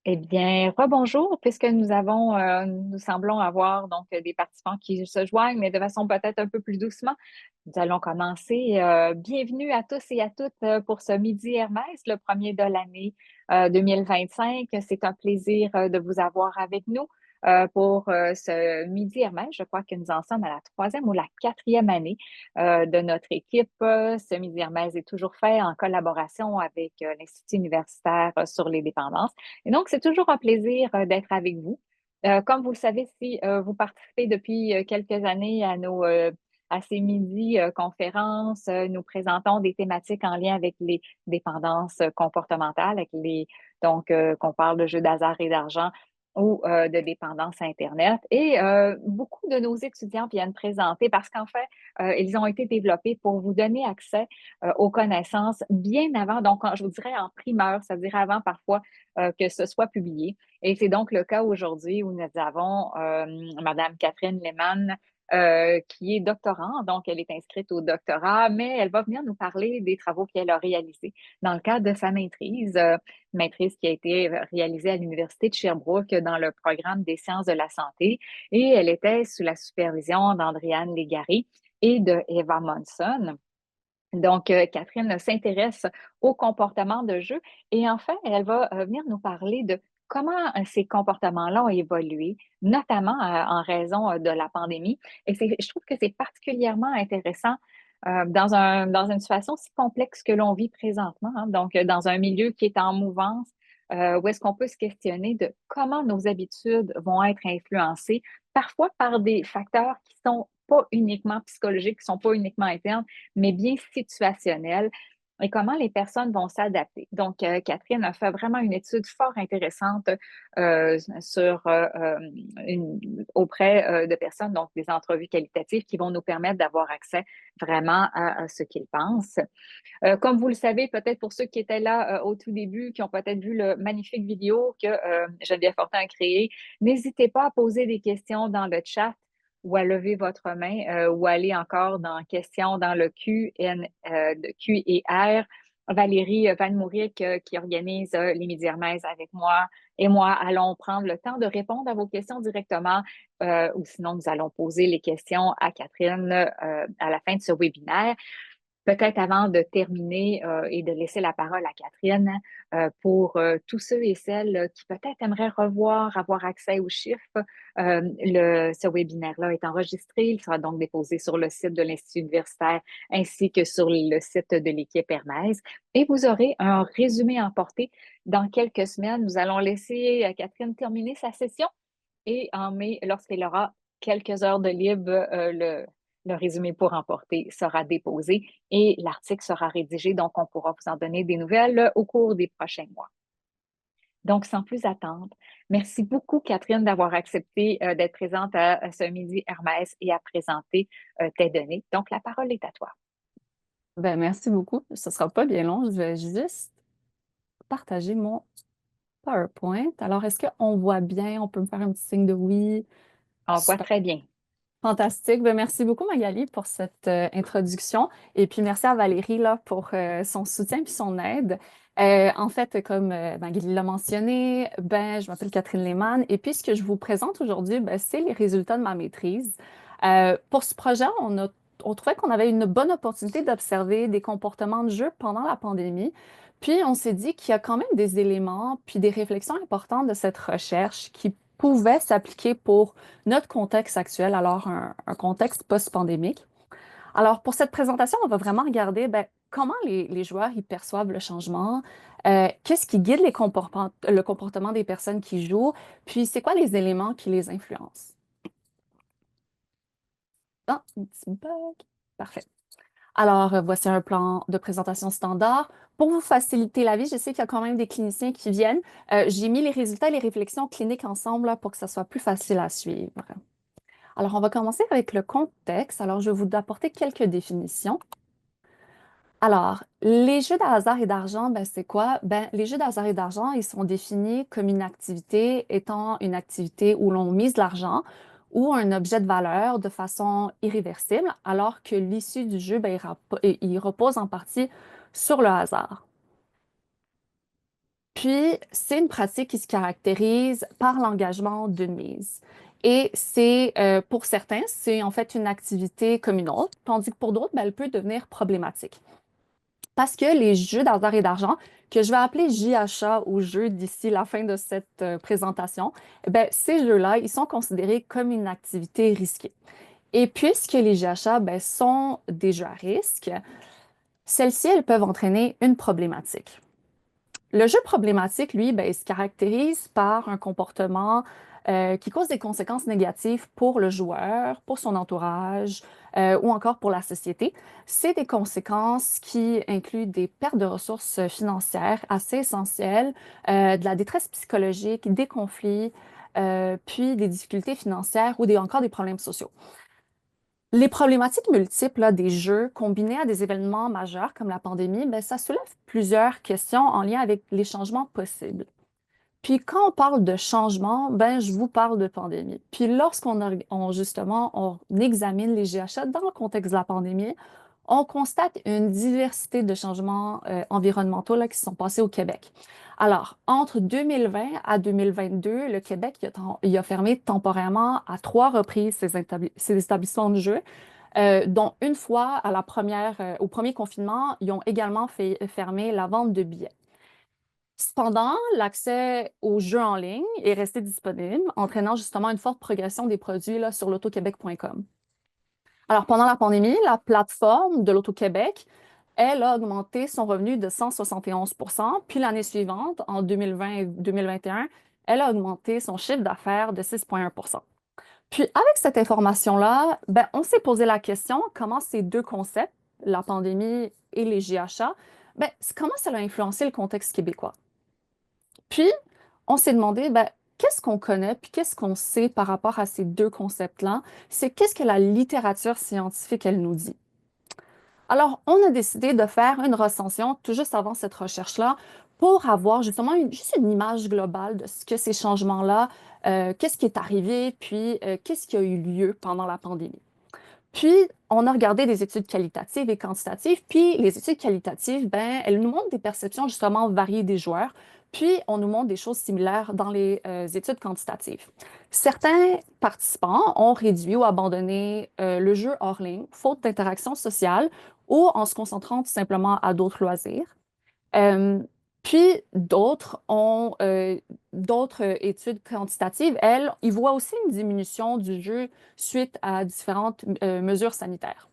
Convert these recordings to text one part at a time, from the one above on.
Eh bien, rebonjour, puisque nous semblons avoir donc des participants qui se joignent, mais de façon peut-être un peu plus doucement. Nous allons commencer. Bienvenue à tous et à toutes pour ce Midi Hermès, le premier de l'année 2025. C'est un plaisir de vous avoir avec nous pour ce Midi Hermès. Je crois que nous en sommes à la troisième ou la quatrième année de notre équipe. Ce Midi Hermès est toujours fait en collaboration avec l'Institut universitaire sur les dépendances. Et donc, c'est toujours un plaisir d'être avec vous. Comme vous le savez, si vous participez depuis quelques années à ces midi conférences, nous présentons des thématiques en lien avec les dépendances comportementales, donc qu'on parle de jeux d'hasard et d'argent ou de dépendance Internet. Et beaucoup de nos étudiants viennent présenter parce qu'en fait, ils ont été développés pour vous donner accès aux connaissances bien avant, donc je vous dirais en primeur, c'est-à-dire avant parfois que ce soit publié. Et c'est donc le cas aujourd'hui où nous avons Madame Catherine Lehmann, qui est doctorante, donc elle est inscrite au doctorat, mais elle va venir nous parler des travaux qu'elle a réalisés dans le cadre de sa maîtrise qui a été réalisée à l'Université de Sherbrooke dans le programme des sciences de la santé. Et elle était sous la supervision d'Andréane Légaré et de Eva Monson. Donc, Catherine s'intéresse au comportement de jeu et en fait, elle va venir nous parler de comment ces comportements-là ont évolué, notamment en raison de la pandémie. Et je trouve que c'est particulièrement intéressant dans une situation si complexe que l'on vit présentement, hein. Donc, dans un milieu qui est en mouvance, où est-ce qu'on peut se questionner de comment nos habitudes vont être influencées, parfois par des facteurs qui sont pas uniquement psychologiques, qui sont pas uniquement internes, mais bien situationnel et comment les personnes vont s'adapter. Donc, Catherine a fait vraiment une étude fort intéressante sur, auprès de personnes, donc des entrevues qualitatives qui vont nous permettre d'avoir accès vraiment à ce qu'ils pensent. Comme vous le savez, peut-être pour ceux qui étaient là au tout début, qui ont peut-être vu le magnifique vidéo que Geneviève Fortin a créé, n'hésitez pas à poser des questions dans le chat ou à lever votre main ou aller encore dans questions dans le Q et R. Valérie Van Mouric, qui organise les Midi Hermès avec moi et moi, allons prendre le temps de répondre à vos questions directement ou sinon nous allons poser les questions à Catherine à la fin de ce webinaire. Peut-être avant de terminer et de laisser la parole à Catherine, pour tous ceux et celles qui peut-être aimeraient revoir, avoir accès aux chiffres, ce webinaire-là est enregistré. Il sera donc déposé sur le site de l'Institut universitaire ainsi que sur le site de l'équipe Hermès. Et vous aurez un résumé emporté dans quelques semaines. Nous allons laisser Catherine terminer sa session et en mai, lorsqu'elle aura quelques heures de libre, le résumé pour emporter sera déposé et l'article sera rédigé, donc on pourra vous en donner des nouvelles au cours des prochains mois. Donc, sans plus attendre, merci beaucoup, Catherine, d'avoir accepté d'être présente à ce Midi Hermès et à présenter tes données. Donc, la parole est à toi. Ben, merci beaucoup. Ce sera pas bien long. Je vais juste partager mon PowerPoint. Alors, est-ce qu'on voit bien? On peut me faire un petit signe de oui. On voit Super. très bien. Fantastique. Ben, merci beaucoup, Magali, pour cette introduction. Et puis, merci à Valérie là, pour son soutien et son aide. En fait, comme Magali l'a mentionné, ben, je m'appelle Catherine Lehmann. Et puis, ce que je vous présente aujourd'hui, ben, c'est les résultats de ma maîtrise. Pour ce projet, on trouvait qu'on avait une bonne opportunité d'observer des comportements de jeu pendant la pandémie. Puis, on s'est dit qu'il y a quand même des éléments puis des réflexions importantes de cette recherche qui pouvaient s'appliquer pour notre contexte actuel, alors un contexte post-pandémique. Alors, pour cette présentation, on va vraiment regarder ben, comment les joueurs y perçoivent le changement, qu'est-ce qui guide le comportement des personnes qui jouent, puis c'est quoi les éléments qui les influencent. Ah, un petit bug. Parfait. Alors, voici un plan de présentation standard. Pour vous faciliter la vie, je sais qu'il y a quand même des cliniciens qui viennent. J'ai mis les résultats et les réflexions cliniques ensemble là, pour que ça soit plus facile à suivre. Alors, on va commencer avec le contexte. Alors, je vais vous apporter quelques définitions. Alors, les jeux de hasard et d'argent, ben, c'est quoi? Ben, les jeux de hasard et d'argent, ils sont définis comme une activité étant une activité où l'on mise de l'argent ou un objet de valeur de façon irréversible, alors que l'issue du jeu, ben, il repose en partie sur le hasard. Puis, c'est une pratique qui se caractérise par l'engagement d'une mise. Et c'est, pour certains, c'est en fait une activité comme une autre, tandis que pour d'autres, ben, elle peut devenir problématique. Parce que les jeux d'hasard et d'argent, que je vais appeler JHA ou jeux d'ici la fin de cette présentation, eh ben, ces jeux-là, ils sont considérés comme une activité risquée. Et puisque les JHA, ben, sont des jeux à risque, celles-ci, elles peuvent entraîner une problématique. Le jeu problématique, lui, ben, il se caractérise par un comportement qui cause des conséquences négatives pour le joueur, pour son entourage ou encore pour la société. C'est des conséquences qui incluent des pertes de ressources financières assez essentielles, de la détresse psychologique, des conflits, puis des difficultés financières ou encore des problèmes sociaux. Les problématiques multiples là, des jeux combinés à des événements majeurs comme la pandémie, ben, ça soulève plusieurs questions en lien avec les changements possibles. Puis quand on parle de changement, ben, je vous parle de pandémie. Puis justement, on examine les GHA dans le contexte de la pandémie, on constate une diversité de changements environnementaux là, qui se sont passés au Québec. Alors, entre 2020 à 2022, le Québec il a fermé temporairement à 3 reprises ses établissements de jeu, dont une fois à au premier confinement, ils ont également fait fermer la vente de billets. Cependant, l'accès aux jeux en ligne est resté disponible, entraînant justement une forte progression des produits là, sur l'autoquebec.com. Alors, pendant la pandémie, la plateforme de l'Auto-Québec, elle a augmenté son revenu de 171 puis l'année suivante, en 2020 et 2021, elle a augmenté son chiffre d'affaires de 6,1 Puis, avec cette information-là, ben, on s'est posé la question comment ces deux concepts, la pandémie et les GHA, ben, comment ça a influencé le contexte québécois. Puis, on s'est demandé, ben, qu'est-ce qu'on connaît, puis qu'est-ce qu'on sait par rapport à ces deux concepts-là? C'est qu'est-ce que la littérature scientifique, elle nous dit? Alors, on a décidé de faire une recension tout juste avant cette recherche-là pour avoir justement juste une image globale de ce que ces changements-là, qu'est-ce qui est arrivé, puis qu'est-ce qui a eu lieu pendant la pandémie. Puis, on a regardé des études qualitatives et quantitatives. Puis, les études qualitatives, ben, elles nous montrent des perceptions justement variées des joueurs. Puis, on nous montre des choses similaires dans les études quantitatives. Certains participants ont réduit ou abandonné le jeu hors ligne, faute d'interaction sociale ou en se concentrant tout simplement à d'autres loisirs. Euh, Puis d'autres études quantitatives, elles, ils voient aussi une diminution du jeu suite à différentes mesures sanitaires.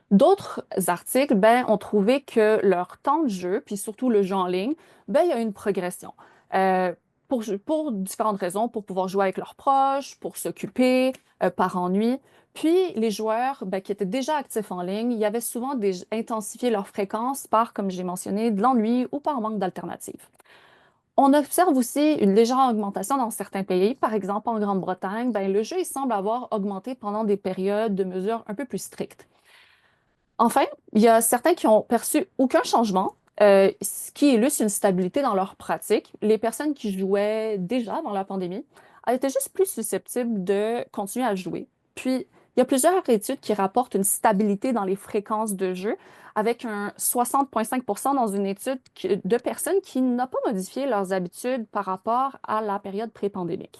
D'autres articles, ben, ont trouvé que leur temps de jeu, puis surtout le jeu en ligne, ben, il y a une progression. Euh, pour différentes raisons, pour pouvoir jouer avec leurs proches, pour s'occuper, par ennui. Puis les joueurs ben, qui étaient déjà actifs en ligne, il y avait souvent intensifié leur fréquence par, comme j'ai mentionné, de l'ennui ou par manque d'alternatives. On observe aussi une légère augmentation dans certains pays. Par exemple, en Grande-Bretagne, ben, le jeu il semble avoir augmenté pendant des périodes de mesures un peu plus strictes. Enfin, il y a certains qui ont perçu aucun changement, ce qui illustre une stabilité dans leur pratique. Les personnes qui jouaient déjà avant la pandémie étaient juste plus susceptibles de continuer à jouer. Puis, il y a plusieurs études qui rapportent une stabilité dans les fréquences de jeu, avec un 60,5 dans une étude de personnes qui n'ont pas modifié leurs habitudes par rapport à la période pré-pandémique.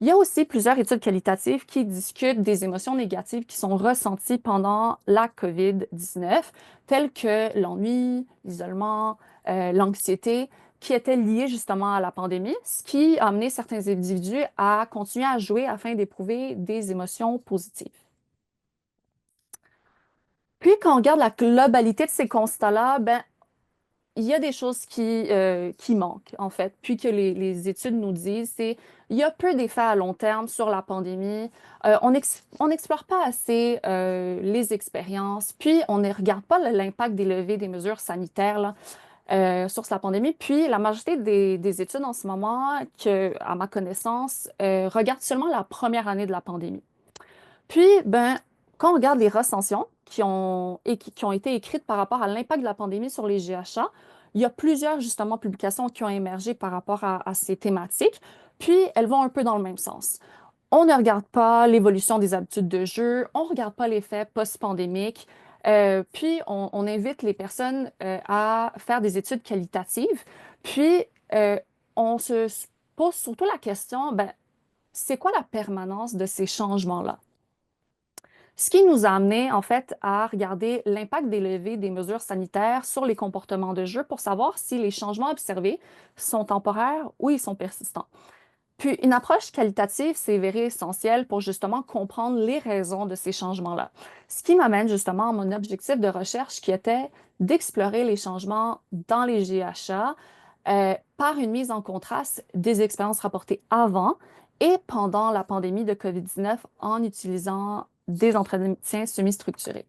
Il y a aussi plusieurs études qualitatives qui discutent des émotions négatives qui sont ressenties pendant la COVID-19, telles que l'ennui, l'isolement, l'anxiété, qui étaient liées justement à la pandémie, ce qui a amené certains individus à continuer à jouer afin d'éprouver des émotions positives. Puis, quand on regarde la globalité de ces constats-là, ben, il y a des choses qui manquent, en fait, puis que les études nous disent, c'est il y a peu d'effets à long terme sur la pandémie. On n'explore pas assez les expériences, puis on ne regarde pas l'impact des levées des mesures sanitaires là, sur la pandémie. Puis la majorité des études en ce moment, à ma connaissance, regardent seulement la première année de la pandémie. Puis, ben, quand on regarde les recensions qui ont été écrites par rapport à l'impact de la pandémie sur les GHA, il y a plusieurs, justement, publications qui ont émergé par rapport à ces thématiques, puis elles vont un peu dans le même sens. On ne regarde pas l'évolution des habitudes de jeu, on ne regarde pas l'effet post-pandémique, Puis, on invite les personnes à faire des études qualitatives. Puis, on se pose surtout la question, ben, c'est quoi la permanence de ces changements-là? Ce qui nous a amené, en fait, à regarder l'impact des levées des mesures sanitaires sur les comportements de jeu pour savoir si les changements observés sont temporaires ou ils sont persistants. Puis, une approche qualitative s'est avérée essentielle pour justement comprendre les raisons de ces changements-là. Ce qui m'amène justement à mon objectif de recherche qui était d'explorer les changements dans les GHA par une mise en contraste des expériences rapportées avant et pendant la pandémie de COVID-19 en utilisant des entretiens semi-structurés.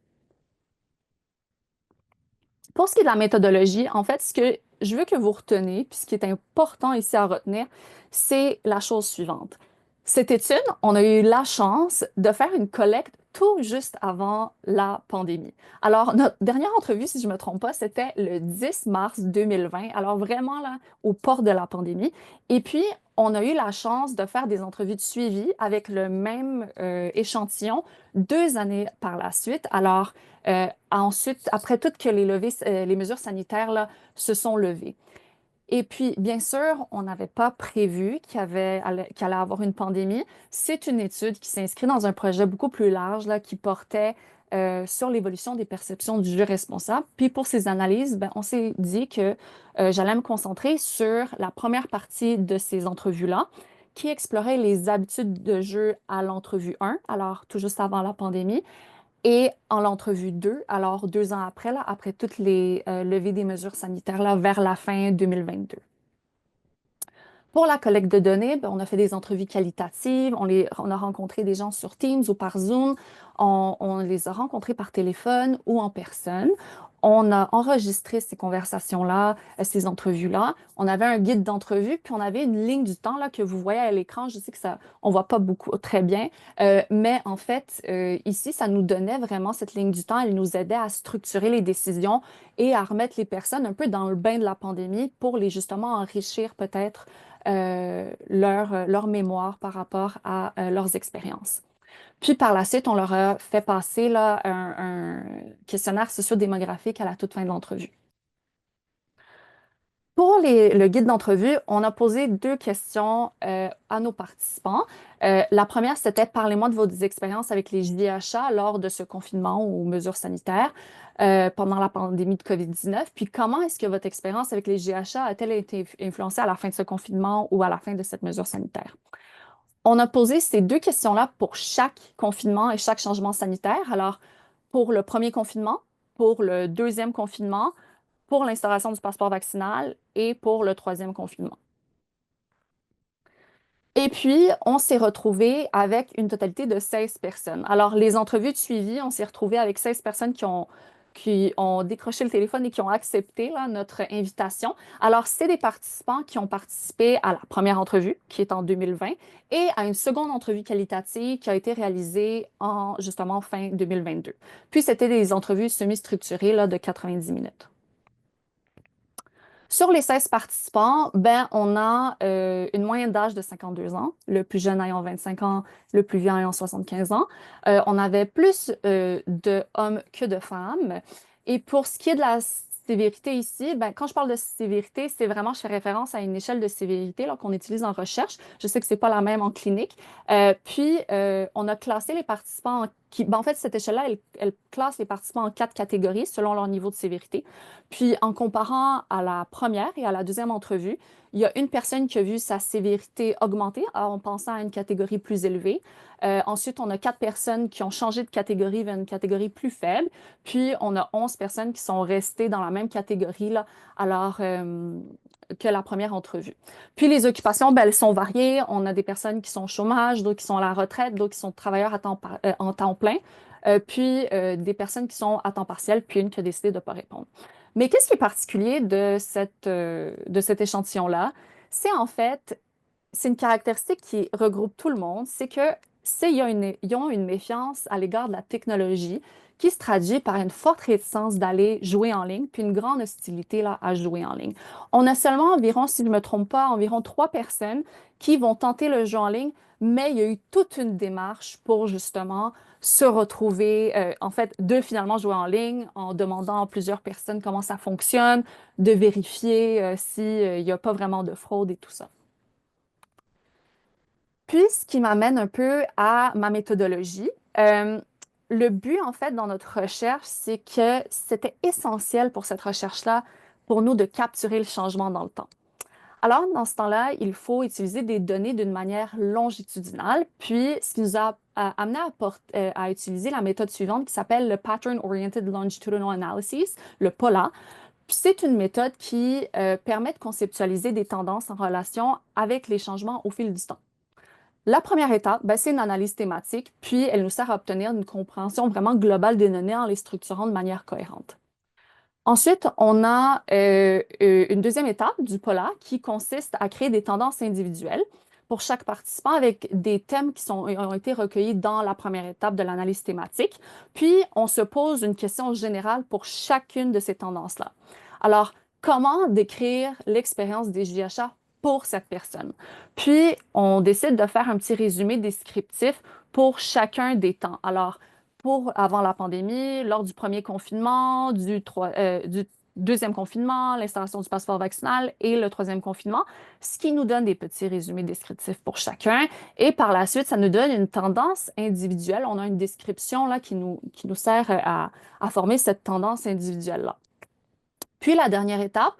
Pour ce qui est de la méthodologie, en fait, ce que je veux que vous reteniez, puis ce qui est important ici à retenir, c'est la chose suivante. Cette étude, on a eu la chance de faire une collecte tout juste avant la pandémie. Alors, notre dernière entrevue, si je ne me trompe pas, c'était le 10 mars 2020, alors vraiment là, au port de la pandémie. Et puis, on a eu la chance de faire des entrevues de suivi avec le même échantillon 2 années par la suite. Alors, ensuite, après toutes que les mesures sanitaires là, se sont levées. Et puis, bien sûr, on n'avait pas prévu qu'il allait avoir une pandémie. C'est une étude qui s'inscrit dans un projet beaucoup plus large là, qui portait sur l'évolution des perceptions du jeu responsable. Puis pour ces analyses, ben, on s'est dit que j'allais me concentrer sur la première partie de ces entrevues-là, qui explorait les habitudes de jeu à l'entrevue 1, alors tout juste avant la pandémie, et en l'entrevue 2, alors 2 ans après, là, après toutes les levées des mesures sanitaires là, vers la fin 2022. Pour la collecte de données, ben, on a fait des entrevues qualitatives, on a rencontré des gens sur Teams ou par Zoom, on les a rencontrés par téléphone ou en personne. On a enregistré ces conversations-là, ces entrevues-là. On avait un guide d'entrevue, puis on avait une ligne du temps là, que vous voyez à l'écran. Je sais que ça, on voit pas beaucoup, très bien, mais en fait, ici, ça nous donnait vraiment cette ligne du temps. Elle nous aidait à structurer les décisions et à remettre les personnes un peu dans le bain de la pandémie pour les justement enrichir peut-être leur mémoire par rapport à leurs expériences. Puis par la suite, on leur a fait passer là, un questionnaire sociodémographique à la toute fin de l'entrevue. Pour le guide d'entrevue, on a posé 2 questions à nos participants. La première, c'était parlez-moi de vos expériences avec les JHA lors de ce confinement ou mesures sanitaires pendant la pandémie de COVID-19. Puis comment est-ce que votre expérience avec les JHA a-t-elle été influencée à la fin de ce confinement ou à la fin de cette mesure sanitaire? On a posé ces 2 questions-là pour chaque confinement et chaque changement sanitaire. Alors, pour le premier confinement, pour le deuxième confinement, pour l'instauration du passeport vaccinal et pour le troisième confinement. Et puis, on s'est retrouvé avec une totalité de 16 personnes. Alors, les entrevues de suivi, on s'est retrouvé avec 16 personnes qui ont décroché le téléphone et qui ont accepté là, notre invitation. Alors, c'est des participants qui ont participé à la première entrevue, qui est en 2020, et à une seconde entrevue qualitative qui a été réalisée en, justement, fin 2022. Puis, c'était des entrevues semi-structurées là, de 90 minutes. Sur les 16 participants, ben, on a une moyenne d'âge de 52 ans, le plus jeune ayant 25 ans, le plus vieux ayant 75 ans. On avait plus de hommes que de femmes. Et pour ce qui est de la sévérité ici, ben, quand je parle de sévérité, c'est vraiment, je fais référence à une échelle de sévérité là, qu'on utilise en recherche. Je sais que c'est pas la même en clinique. Puis, on a classé les participants ben, en fait, cette échelle-là, elle classe les participants en 4 catégories selon leur niveau de sévérité. Puis, en comparant à la première et à la deuxième entrevue, il y a une personne qui a vu sa sévérité augmenter en pensant à une catégorie plus élevée. Ensuite, on a 4 personnes qui ont changé de catégorie vers une catégorie plus faible. Puis, on a 11 personnes qui sont restées dans la même catégorie là, alors que la première entrevue. Puis, les occupations, ben, elles sont variées. On a des personnes qui sont au chômage, d'autres qui sont à la retraite, d'autres qui sont travailleurs en temps plein. Puis, des personnes qui sont à temps partiel, puis une qui a décidé de ne pas répondre. Mais qu'est-ce qui est particulier de cet échantillon-là? C'est en fait, c'est une caractéristique qui regroupe tout le monde, c'est que ils ont une méfiance à l'égard de la technologie qui se traduit par une forte réticence d'aller jouer en ligne, puis une grande hostilité là, à jouer en ligne. On a seulement environ, si je ne me trompe pas, environ 3 personnes qui vont tenter le jeu en ligne, mais il y a eu toute une démarche pour justement se retrouver, en fait, de finalement jouer en ligne en demandant à plusieurs personnes comment ça fonctionne, de vérifier s'il n'y a pas vraiment de fraude et tout ça. Puis, ce qui m'amène un peu à ma méthodologie. Le but, en fait, dans notre recherche, c'est que c'était essentiel pour cette recherche-là, pour nous, de capturer le changement dans le temps. Alors, dans ce temps-là, il faut utiliser des données d'une manière longitudinale. Puis, ce qui nous a amené à utiliser la méthode suivante qui s'appelle le Pattern Oriented Longitudinal Analysis, le POLA. Puis, c'est une méthode qui permet de conceptualiser des tendances en relation avec les changements au fil du temps. La première étape, ben, c'est une analyse thématique, puis elle nous sert à obtenir une compréhension vraiment globale des données en les structurant de manière cohérente. Ensuite, on a une deuxième étape du POLA qui consiste à créer des tendances individuelles pour chaque participant avec des thèmes ont été recueillis dans la première étape de l'analyse thématique. Puis, on se pose une question générale pour chacune de ces tendances-là. Alors, comment décrire l'expérience des JHA pour cette personne? Puis, on décide de faire un petit résumé descriptif pour chacun des temps. Alors, pour avant la pandémie, lors du premier confinement, du deuxième confinement, l'installation du passeport vaccinal et le troisième confinement, ce qui nous donne des petits résumés descriptifs pour chacun. Et par la suite, ça nous donne une tendance individuelle. On a une description là, qui nous sert à former cette tendance individuelle-là. Puis la dernière étape,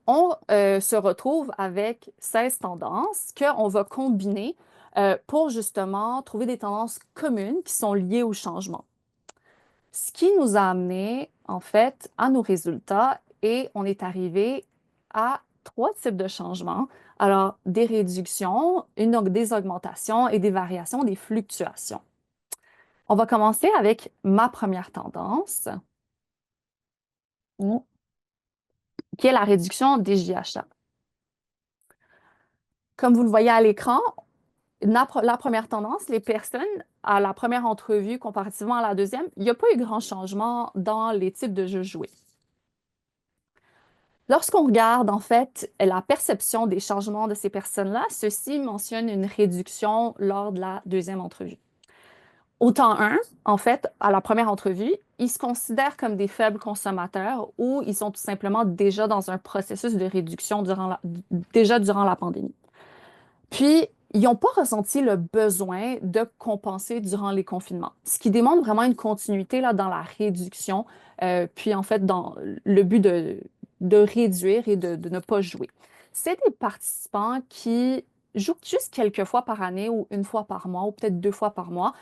on se retrouve avec 16 tendances qu'on va combiner pour justement trouver des tendances communes qui sont liées au changement. Ce qui nous a amené, en fait, à nos résultats et on est arrivé à trois types de changements. Alors, des réductions, des augmentations et des variations, des fluctuations. On va commencer avec ma première tendance, qui est la réduction des JHA. Comme vous le voyez à l'écran, la première tendance, les personnes, à la première entrevue comparativement à la deuxième, il n'y a pas eu grand changement dans les types de jeux joués. Lorsqu'on regarde, en fait, la perception des changements de ces personnes-là, ceci mentionne une réduction lors de la deuxième entrevue. Au temps 1, en fait, à la première entrevue, ils se considèrent comme des faibles consommateurs ou ils sont tout simplement déjà dans un processus de réduction déjà durant la pandémie. Puis, ils n'ont pas ressenti le besoin de compenser durant les confinements, ce qui démontre vraiment une continuité là, dans la réduction, puis en fait dans le but de réduire et de ne pas jouer. C'est des participants qui jouent juste quelques fois par année ou une fois par mois ou peut-être deux fois par mois.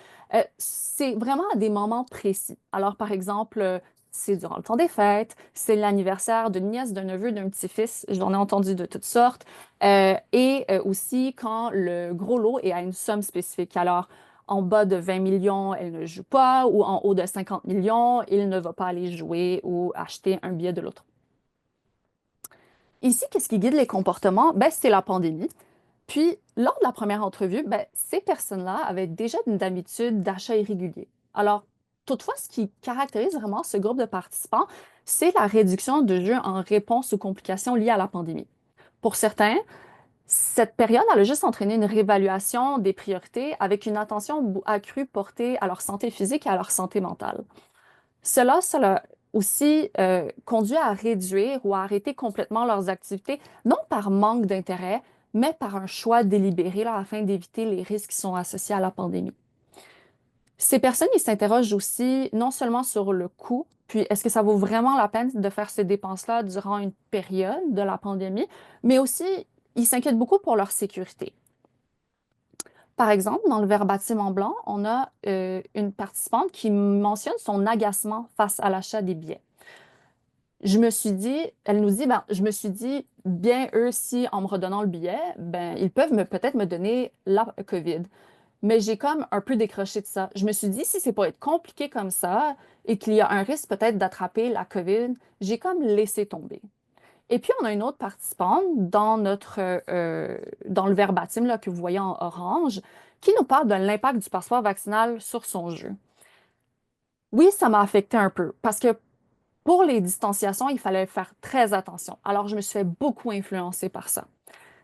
C'est vraiment à des moments précis. Alors, par exemple, c'est durant le temps des fêtes, c'est l'anniversaire d'une nièce, d'un neveu, d'un petit-fils. J'en ai entendu de toutes sortes. Et aussi quand le gros lot est à une somme spécifique. Alors, en bas de 20 millions, elle ne joue pas, ou en haut de 50 millions, il ne va pas aller jouer ou acheter un billet de l'autre. Ici, qu'est-ce qui guide les comportements? Ben, c'est la pandémie. Puis, lors de la première entrevue, ben, ces personnes-là avaient déjà une habitude d'achat irrégulier. Alors, toutefois, ce qui caractérise vraiment ce groupe de participants, c'est la réduction de jeux en réponse aux complications liées à la pandémie. Pour certains, cette période, elle a juste entraîné une réévaluation des priorités avec une attention accrue portée à leur santé physique et à leur santé mentale. Ça l'a aussi conduit à réduire ou à arrêter complètement leurs activités, non par manque d'intérêt, mais par un choix délibéré là, afin d'éviter les risques qui sont associés à la pandémie. Ces personnes, ils s'interrogent aussi non seulement sur le coût, puis est-ce que ça vaut vraiment la peine de faire ces dépenses-là durant une période de la pandémie, mais aussi ils s'inquiètent beaucoup pour leur sécurité. Par exemple, dans le verbatim en blanc, on a une participante qui mentionne son agacement face à l'achat des billets. Elle nous dit, ben, je me suis dit, bien eux, si en me redonnant le billet, ben, ils peuvent peut-être me donner la COVID. Mais j'ai comme un peu décroché de ça. Je me suis dit, si c'est pour être compliqué comme ça et qu'il y a un risque peut-être d'attraper la COVID, j'ai comme laissé tomber. Et puis, on a une autre participante dans le verbatim là, que vous voyez en orange qui nous parle de l'impact du passeport vaccinal sur son jeu. Oui, ça m'a affecté un peu parce que pour les distanciations, il fallait faire très attention. Alors, je me suis fait beaucoup influencer par ça.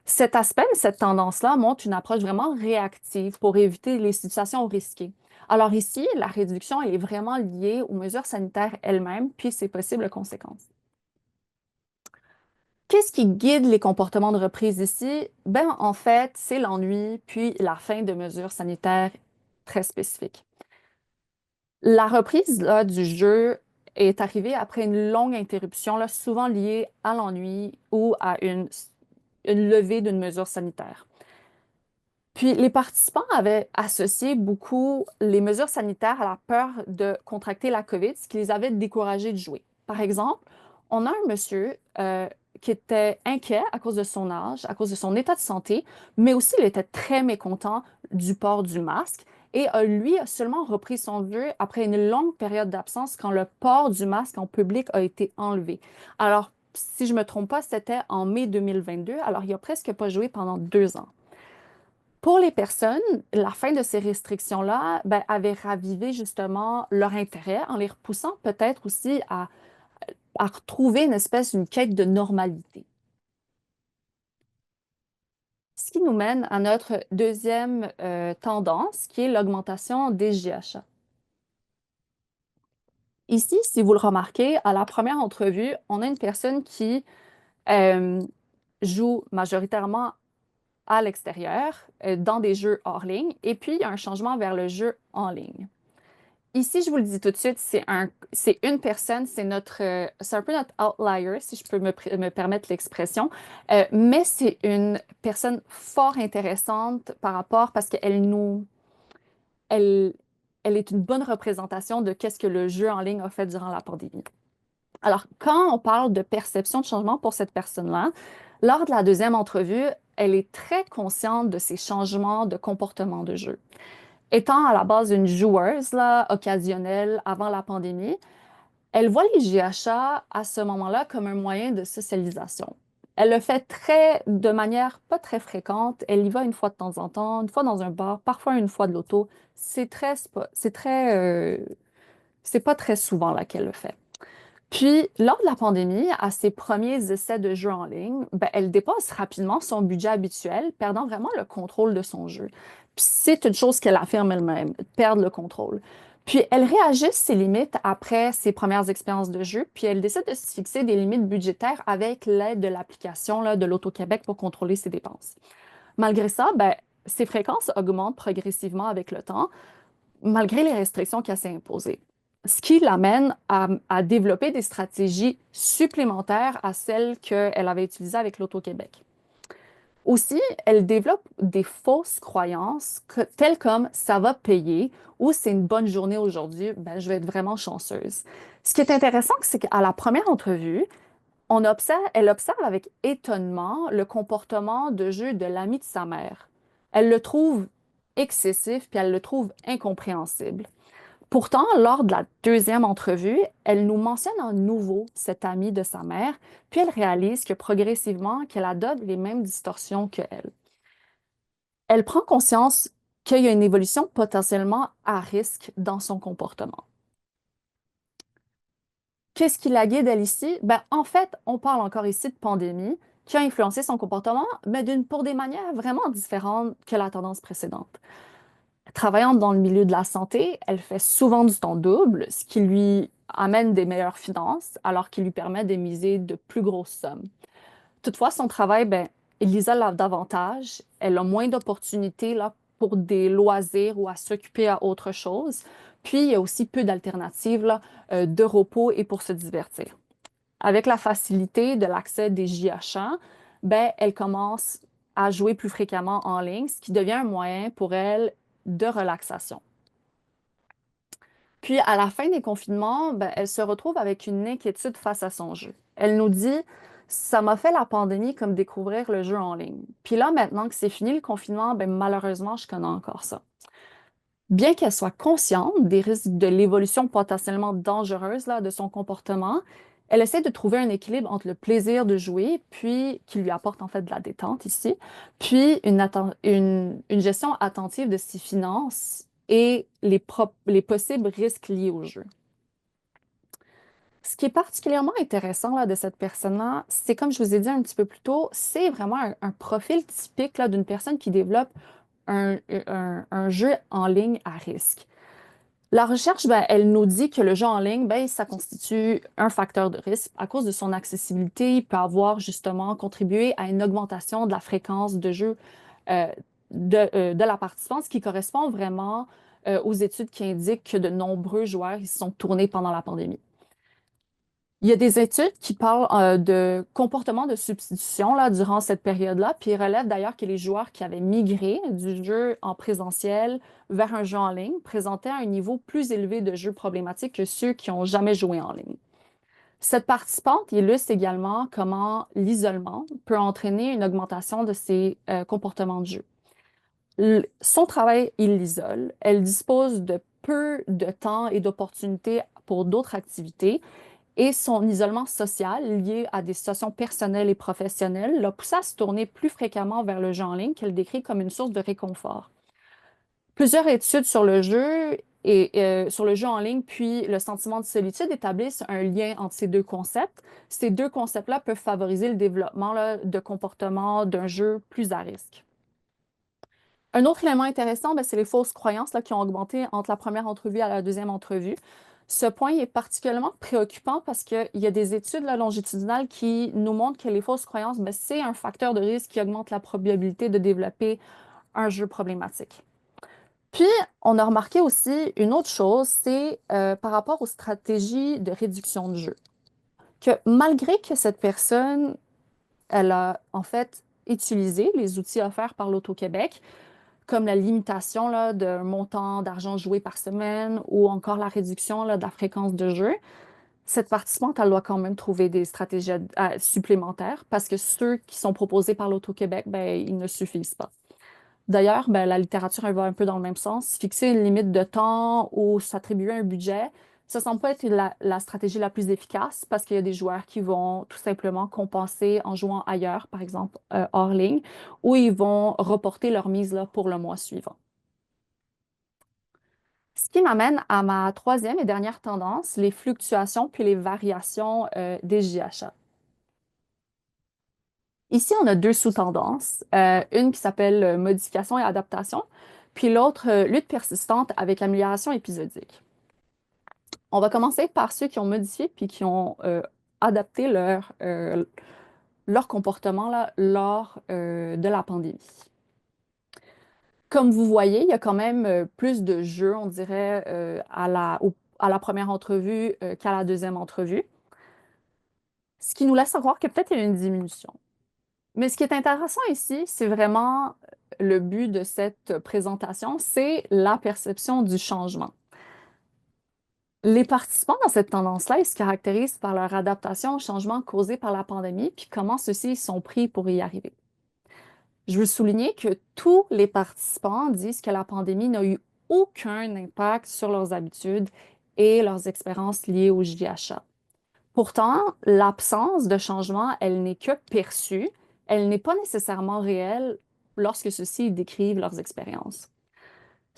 Cet aspect, cette tendance-là montre une approche vraiment réactive pour éviter les situations risquées. Alors ici, la réduction, elle est vraiment liée aux mesures sanitaires elles-mêmes, puis ses possibles conséquences. Qu'est-ce qui guide les comportements de reprise ici? Ben, en fait, c'est l'ennui, puis la fin de mesures sanitaires très spécifiques. La reprise là, du jeu est arrivée après une longue interruption, là, souvent liée à l'ennui ou à une levée d'une mesure sanitaire. Puis les participants avaient associé beaucoup les mesures sanitaires à la peur de contracter la COVID, ce qui les avait découragés de jouer. Par exemple, on a un monsieur qui était inquiet à cause de son âge, à cause de son état de santé, mais aussi il était très mécontent du port du masque et lui a seulement repris son jeu après une longue période d'absence quand le port du masque en public a été enlevé. Alors, si je ne me trompe pas, c'était en mai 2022, alors il a presque pas joué pendant 2 ans. Pour les personnes, la fin de ces restrictions-là, ben, avait ravivé justement leur intérêt en les repoussant peut-être aussi à retrouver une espèce, une quête de normalité. Ce qui nous mène à notre deuxième tendance, qui est l'augmentation des GHA. Ici, si vous le remarquez, à la première entrevue, on a une personne qui euh, joue majoritairement à l'extérieur, dans des jeux hors ligne, et puis il y a un changement vers le jeu en ligne. Ici, je vous le dis tout de suite, c'est une personne, c'est un peu notre outlier, si je peux me permettre l'expression, mais c'est une personne fort intéressante par rapport, parce elle, elle est une bonne représentation de qu'est-ce que le jeu en ligne a fait durant la pandémie. Alors, quand on parle de perception de changement pour cette personne-là, lors de la deuxième entrevue, elle est très consciente de ces changements de comportement de jeu. Étant à la base une joueuse là, occasionnelle avant la pandémie, elle voit les GHA à ce moment-là comme un moyen de socialisation. Elle le fait de manière pas très fréquente. Elle y va une fois de temps en temps, une fois dans un bar, parfois une fois de l'auto. C'est pas très souvent là qu'elle le fait. Puis, lors de la pandémie, à ses premiers essais de jeu en ligne, ben, elle dépasse rapidement son budget habituel, perdant vraiment le contrôle de son jeu. Puis, c'est une chose qu'elle affirme elle-même, perdre le contrôle. Puis, elle réajuste ses limites après ses premières expériences de jeu, puis elle décide de se fixer des limites budgétaires avec l'aide de l'application là, de l'Auto-Québec pour contrôler ses dépenses. Malgré ça, ben, ses fréquences augmentent progressivement avec le temps, malgré les restrictions qu'elle s'est imposées. Ce qui l'amène à développer des stratégies supplémentaires à celles qu'elle avait utilisées avec l'Auto-Québec. Aussi, elle développe des fausses croyances telles comme ça va payer ou c'est une bonne journée aujourd'hui, ben, je vais être vraiment chanceuse. Ce qui est intéressant, c'est qu'à la première entrevue, elle observe avec étonnement le comportement de jeu de l'ami de sa mère. Elle le trouve excessif, puis elle le trouve incompréhensible. Pourtant, lors de la deuxième entrevue, elle nous mentionne à nouveau cet ami de sa mère, puis elle réalise que progressivement, qu'elle adopte les mêmes distorsions que elle. Elle prend conscience qu'il y a une évolution potentiellement à risque dans son comportement. Qu'est-ce qui la guide, elle, ici? Ben, en fait, on parle encore ici de pandémie qui a influencé son comportement, mais pour des manières vraiment différentes que la tendance précédente. Travaillant dans le milieu de la santé, elle fait souvent du temps double, ce qui lui amène des meilleures finances, alors qu'il lui permet de miser de plus grosses sommes. Toutefois, son travail, ben, il l'isole davantage. Elle a moins d'opportunités là, pour des loisirs ou à s'occuper à autre chose. Puis, il y a aussi peu d'alternatives là, de repos et pour se divertir. Avec la facilité de l'accès des JH1, ben, elle commence à jouer plus fréquemment en ligne, ce qui devient un moyen pour elle de relaxation. Puis, à la fin des confinements, ben, elle se retrouve avec une inquiétude face à son jeu. Elle nous dit, ça m'a fait la pandémie comme découvrir le jeu en ligne. Puis là, maintenant que c'est fini le confinement, ben, malheureusement, je connais encore ça. Bien qu'elle soit consciente des risques de l'évolution potentiellement dangereuse là, de son comportement, elle essaie de trouver un équilibre entre le plaisir de jouer, puis qui lui apporte en fait de la détente ici, puis une gestion attentive de ses finances et les possibles risques liés au jeu. Ce qui est particulièrement intéressant là, de cette personne-là, c'est comme je vous ai dit un petit peu plus tôt, c'est vraiment un profil typique là, d'une personne qui développe un jeu en ligne à risque. La recherche, ben, elle nous dit que le jeu en ligne, ben, ça constitue un facteur de risque. À cause de son accessibilité, il peut avoir justement contribué à une augmentation de la fréquence de jeu euh, de la participante, ce qui correspond vraiment aux études qui indiquent que de nombreux joueurs ils se sont tournés pendant la pandémie. Il y a des études qui parlent de comportement de substitution là, durant cette période-là, puis ils relèvent d'ailleurs que les joueurs qui avaient migré du jeu en présentiel vers un jeu en ligne présentaient un niveau plus élevé de jeu problématique que ceux qui n'ont jamais joué en ligne. Cette participante illustre également comment l'isolement peut entraîner une augmentation de ces comportements de jeu. Son travail, il l'isole. Elle dispose de peu de temps et d'opportunités pour d'autres activités et son isolement social lié à des situations personnelles et professionnelles l'a poussé à se tourner plus fréquemment vers le jeu en ligne qu'elle décrit comme une source de réconfort. Plusieurs études sur le jeu et sur le jeu en ligne puis le sentiment de solitude établissent un lien entre ces deux concepts. Ces deux concepts-là peuvent favoriser le développement là, de comportements d'un jeu plus à risque. Un autre élément intéressant, ben, c'est les fausses croyances là, qui ont augmenté entre la première entrevue et la deuxième entrevue. Ce point est particulièrement préoccupant parce qu'il y a des études là, longitudinales qui nous montrent que les fausses croyances, ben, c'est un facteur de risque qui augmente la probabilité de développer un jeu problématique. Puis, on a remarqué aussi une autre chose, c'est par rapport aux stratégies de réduction de jeu, que malgré que cette personne, elle a en fait utilisé les outils offerts par l'Auto-Québec, comme la limitation là, d'un montant d'argent joué par semaine ou encore la réduction là, de la fréquence de jeu, cette participante, elle doit quand même trouver des stratégies supplémentaires parce que ceux qui sont proposés par l'Auto-Québec, ben, ils ne suffisent pas. D'ailleurs, ben, la littérature, elle va un peu dans le même sens. Fixer une limite de temps ou s'attribuer un budget, ça semble pas être la stratégie la plus efficace parce qu'il y a des joueurs qui vont tout simplement compenser en jouant ailleurs, par exemple hors ligne, ou ils vont reporter leur mise là, pour le mois suivant. Ce qui m'amène à ma troisième et dernière tendance, les fluctuations puis les variations des JHA. Ici, on a deux sous-tendances, une qui s'appelle modification et adaptation, puis l'autre, lutte persistante avec amélioration épisodique. On va commencer par ceux qui ont modifié puis qui ont adapté leur comportement là, lors de la pandémie. Comme vous voyez, il y a quand même plus de jeux, on dirait, à la première entrevue qu'à la deuxième entrevue, ce qui nous laisse savoir que peut-être il y a une diminution. Mais ce qui est intéressant ici, c'est vraiment le but de cette présentation, c'est la perception du changement. Les participants dans cette tendance-là, ils se caractérisent par leur adaptation aux changements causés par la pandémie, puis comment ceux-ci sont pris pour y arriver. Je veux souligner que tous les participants disent que la pandémie n'a eu aucun impact sur leurs habitudes et leurs expériences liées au JHA. Pourtant, l'absence de changement, elle n'est que perçue, elle n'est pas nécessairement réelle lorsque ceux-ci décrivent leurs expériences.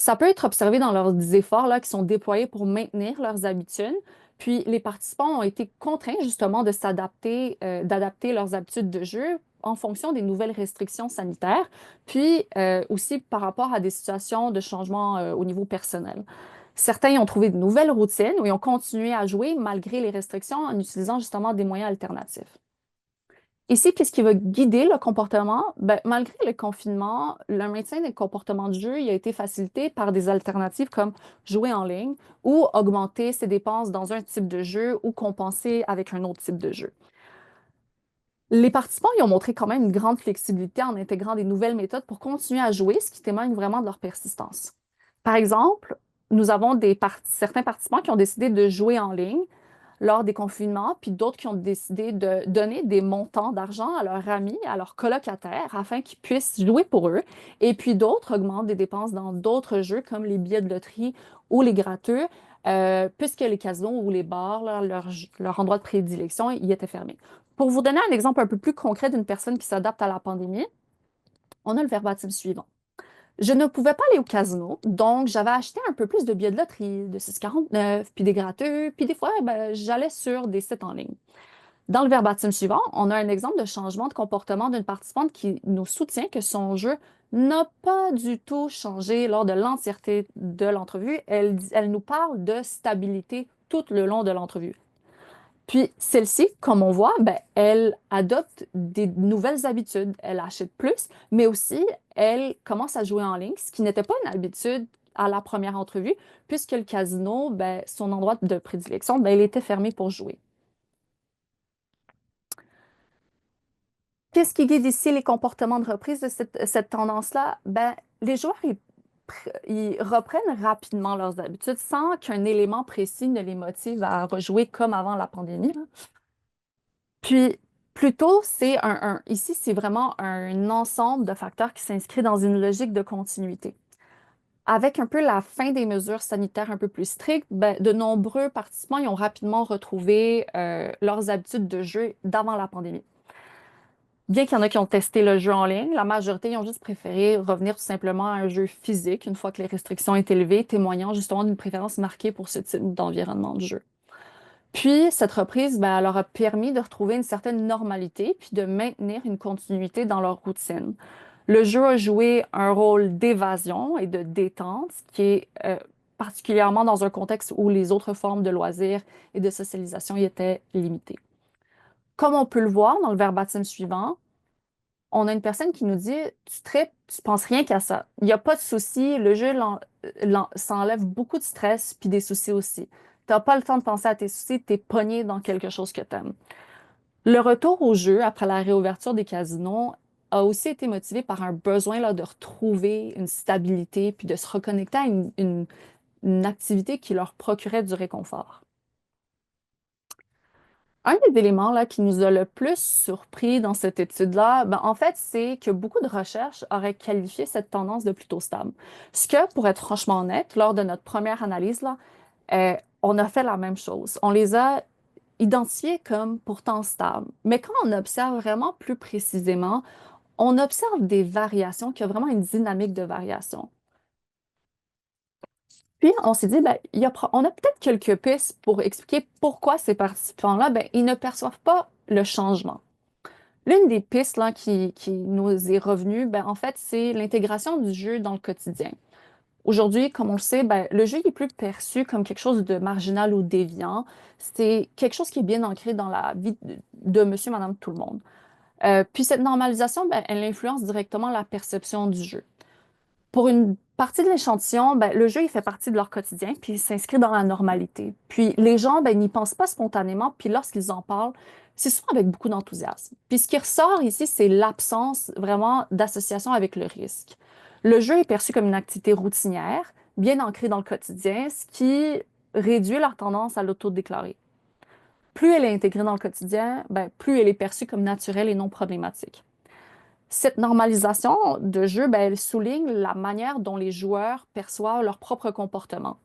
Ça peut être observé dans leurs efforts là, qui sont déployés pour maintenir leurs habitudes. Puis les participants ont été contraints justement de s'adapter, d'adapter leurs habitudes de jeu en fonction des nouvelles restrictions sanitaires, puis aussi par rapport à des situations de changement au niveau personnel. Certains y ont trouvé de nouvelles routines ou ils ont continué à jouer malgré les restrictions en utilisant justement des moyens alternatifs. Ici, qu'est-ce qui va guider le comportement? Ben, malgré le confinement, le maintien des comportements de jeu il a été facilité par des alternatives comme jouer en ligne ou augmenter ses dépenses dans un type de jeu ou compenser avec un autre type de jeu. Les participants y ont montré quand même une grande flexibilité en intégrant des nouvelles méthodes pour continuer à jouer, ce qui témoigne vraiment de leur persistance. Par exemple, nous avons certains participants qui ont décidé de jouer en ligne lors des confinements, puis d'autres qui ont décidé de donner des montants d'argent à leurs amis, à leurs colocataires, afin qu'ils puissent jouer pour eux. Et puis d'autres augmentent des dépenses dans d'autres jeux, comme les billets de loterie ou les gratteux, puisque les casinos ou les bars, là, leur endroit de prédilection, y étaient fermés. Pour vous donner un exemple un peu plus concret d'une personne qui s'adapte à la pandémie, on a le verbatim suivant. Je ne pouvais pas aller au casino, donc j'avais acheté un peu plus de billets de loterie, de 6,49, puis des gratteux, puis des fois, ben, j'allais sur des sites en ligne. Dans le verbatim suivant, on a un exemple de changement de comportement d'une participante qui nous soutient que son jeu n'a pas du tout changé lors de l'entièreté de l'entrevue. Elle nous parle de stabilité tout le long de l'entrevue. Puis celle-ci, comme on voit, ben, elle adopte des nouvelles habitudes. Elle achète plus, mais aussi elle commence à jouer en ligne, ce qui n'était pas une habitude à la première entrevue, puisque le casino, ben, son endroit de prédilection, ben, il était fermé pour jouer. Qu'est-ce qui guide ici les comportements de reprise de cette tendance-là? Ben, les joueurs, ils reprennent rapidement leurs habitudes sans qu'un élément précis ne les motive à rejouer comme avant la pandémie, là. Puis, plutôt, ici, c'est vraiment un ensemble de facteurs qui s'inscrit dans une logique de continuité. Avec un peu la fin des mesures sanitaires un peu plus strictes, ben, de nombreux participants ils ont rapidement retrouvé leurs habitudes de jeu d'avant la pandémie. Bien qu'il y en a qui ont testé le jeu en ligne, la majorité ils ont juste préféré revenir tout simplement à un jeu physique une fois que les restrictions étaient levées, témoignant justement d'une préférence marquée pour ce type d'environnement de jeu. Puis, cette reprise, ben, elle leur a permis de retrouver une certaine normalité puis de maintenir une continuité dans leur routine. Le jeu a joué un rôle d'évasion et de détente, ce qui est particulièrement dans un contexte où les autres formes de loisirs et de socialisation y étaient limitées. Comme on peut le voir dans le verbatim suivant, on a une personne qui nous dit, tu traites, tu penses rien qu'à ça. Il n'y a pas de souci, le jeu s'enlève beaucoup de stress puis des soucis aussi. Tu n'as pas le temps de penser à tes soucis, tu es pogné dans quelque chose que tu aimes. Le retour au jeu après la réouverture des casinos a aussi été motivé par un besoin là, de retrouver une stabilité puis de se reconnecter à une activité qui leur procurait du réconfort. Un des éléments là, qui nous a le plus surpris dans cette étude-là, ben, en fait, c'est que beaucoup de recherches auraient qualifié cette tendance de plutôt stable. Ce que, pour être franchement honnête, lors de notre première analyse, là, on a fait la même chose. On les a identifiés comme pourtant stables. Mais quand on observe vraiment plus précisément, on observe des variations, qu'il y a vraiment une dynamique de variation. Puis, on s'est dit, ben, on a peut-être quelques pistes pour expliquer pourquoi ces participants-là, ben, ils ne perçoivent pas le changement. L'une des pistes là, qui nous est revenue, ben, en fait, c'est l'intégration du jeu dans le quotidien. Aujourd'hui, comme on le sait, ben, le jeu est plus perçu comme quelque chose de marginal ou déviant. C'est quelque chose qui est bien ancré dans la vie de monsieur, madame, tout le monde. Puis cette normalisation, ben, elle influence directement la perception du jeu. Pour une partie de l'échantillon, ben, le jeu, il fait partie de leur quotidien, puis il s'inscrit dans la normalité. Puis les gens, ben, n'y pensent pas spontanément, puis lorsqu'ils en parlent, c'est souvent avec beaucoup d'enthousiasme. Puis ce qui ressort ici, c'est l'absence vraiment d'association avec le risque. Le jeu est perçu comme une activité routinière, bien ancrée dans le quotidien, ce qui réduit leur tendance à l'autodéclarer. Plus elle est intégrée dans le quotidien, ben, plus elle est perçue comme naturelle et non problématique. Cette normalisation de jeu, ben, elle souligne la manière dont les joueurs perçoivent leur propre comportement.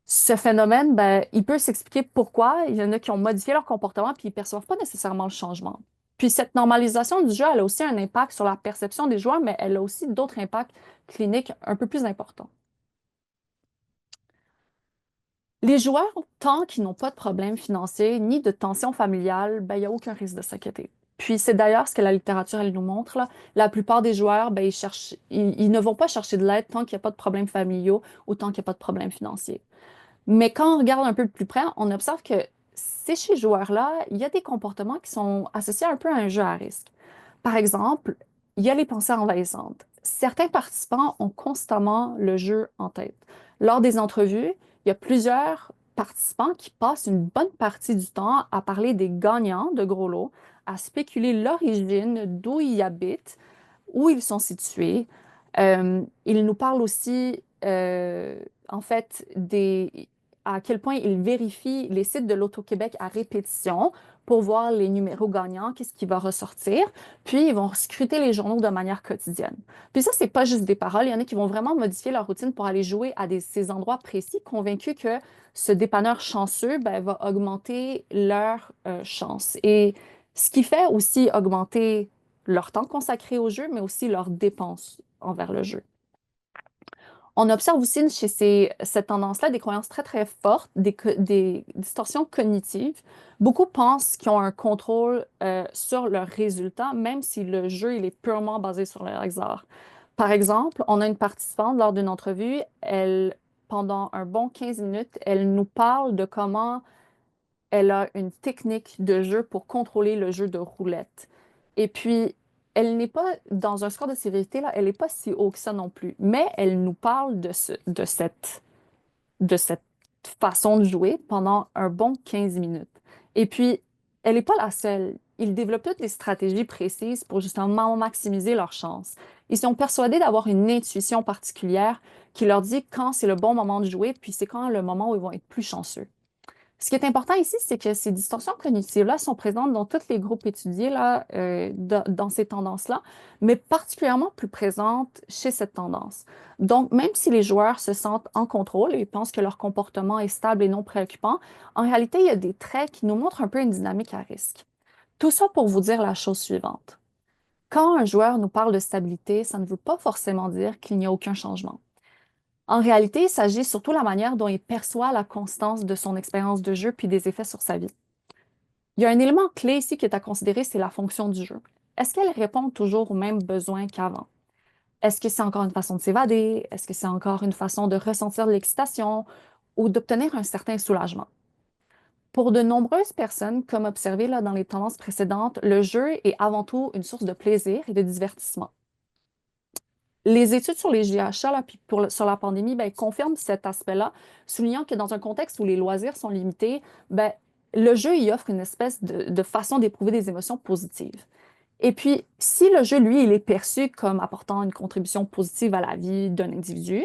Ce phénomène, ben, il peut s'expliquer pourquoi il y en a qui ont modifié leur comportement puis ils ne perçoivent pas nécessairement le changement. Puis cette normalisation du jeu, elle a aussi un impact sur la perception des joueurs, mais elle a aussi d'autres impacts cliniques un peu plus importants. Les joueurs, tant qu'ils n'ont pas de problème financier ni de tension familiale, ben, il n'y a aucun risque de s'inquiéter. Puis c'est d'ailleurs ce que la littérature elle nous montre, là. La plupart des joueurs, ben, ils ne vont pas chercher de l'aide tant qu'il n'y a pas de problèmes familiaux ou tant qu'il n'y a pas de problèmes financiers. Mais quand on regarde un peu de plus près, on observe que chez ces joueurs-là, il y a des comportements qui sont associés un peu à un jeu à risque. Par exemple, il y a les pensées envahissantes. Certains participants ont constamment le jeu en tête. Lors des entrevues, il y a plusieurs participants qui passent une bonne partie du temps à parler des gagnants de gros lots, à spéculer l'origine, d'où ils habitent, où ils sont situés. Ils nous parlent aussi, en fait, à quel point ils vérifient les sites de l'Auto-Québec à répétition pour voir les numéros gagnants, qu'est-ce qui va ressortir. Puis, ils vont scruter les journaux de manière quotidienne. Puis ça, c'est pas juste des paroles. Il y en a qui vont vraiment modifier leur routine pour aller jouer à ces endroits précis, convaincus que ce dépanneur chanceux ben, va augmenter leur chance. Et ce qui fait aussi augmenter leur temps consacré au jeu, mais aussi leurs dépenses envers le jeu. On observe aussi chez cette tendance-là des croyances très, très fortes, des distorsions cognitives. Beaucoup pensent qu'ils ont un contrôle sur leurs résultats, même si le jeu il est purement basé sur le hasard. Par exemple, on a une participante lors d'une entrevue, pendant un bon 15 minutes, elle nous parle de comment elle a une technique de jeu pour contrôler le jeu de roulette. Et puis, elle n'est pas, dans un score de sévérité, là, elle n'est pas si haut que ça non plus. Mais elle nous parle de cette façon de jouer pendant un bon 15 minutes. Et puis, elle n'est pas la seule. Ils développent toutes des stratégies précises pour justement maximiser leurs chances. Ils sont persuadés d'avoir une intuition particulière qui leur dit quand c'est le bon moment de jouer, puis c'est quand le moment où ils vont être plus chanceux. Ce qui est important ici, c'est que ces distorsions cognitives-là sont présentes dans tous les groupes étudiés là, dans ces tendances-là, mais particulièrement plus présentes chez cette tendance. Donc, même si les joueurs se sentent en contrôle et pensent que leur comportement est stable et non préoccupant, en réalité, il y a des traits qui nous montrent un peu une dynamique à risque. Tout ça pour vous dire la chose suivante. Quand un joueur nous parle de stabilité, ça ne veut pas forcément dire qu'il n'y a aucun changement. En réalité, il s'agit surtout de la manière dont il perçoit la constance de son expérience de jeu puis des effets sur sa vie. Il y a un élément clé ici qui est à considérer, c'est la fonction du jeu. Est-ce qu'elle répond toujours aux mêmes besoins qu'avant? Est-ce que c'est encore une façon de s'évader? Est-ce que c'est encore une façon de ressentir de l'excitation ou d'obtenir un certain soulagement? Pour de nombreuses personnes, comme observé là, dans les tendances précédentes, le jeu est avant tout une source de plaisir et de divertissement. Les études sur les GHA, là, puis sur la pandémie, ben, confirment cet aspect-là, soulignant que dans un contexte où les loisirs sont limités, ben, le jeu y offre une espèce de façon d'éprouver des émotions positives. Et puis, si le jeu, lui, il est perçu comme apportant une contribution positive à la vie d'un individu,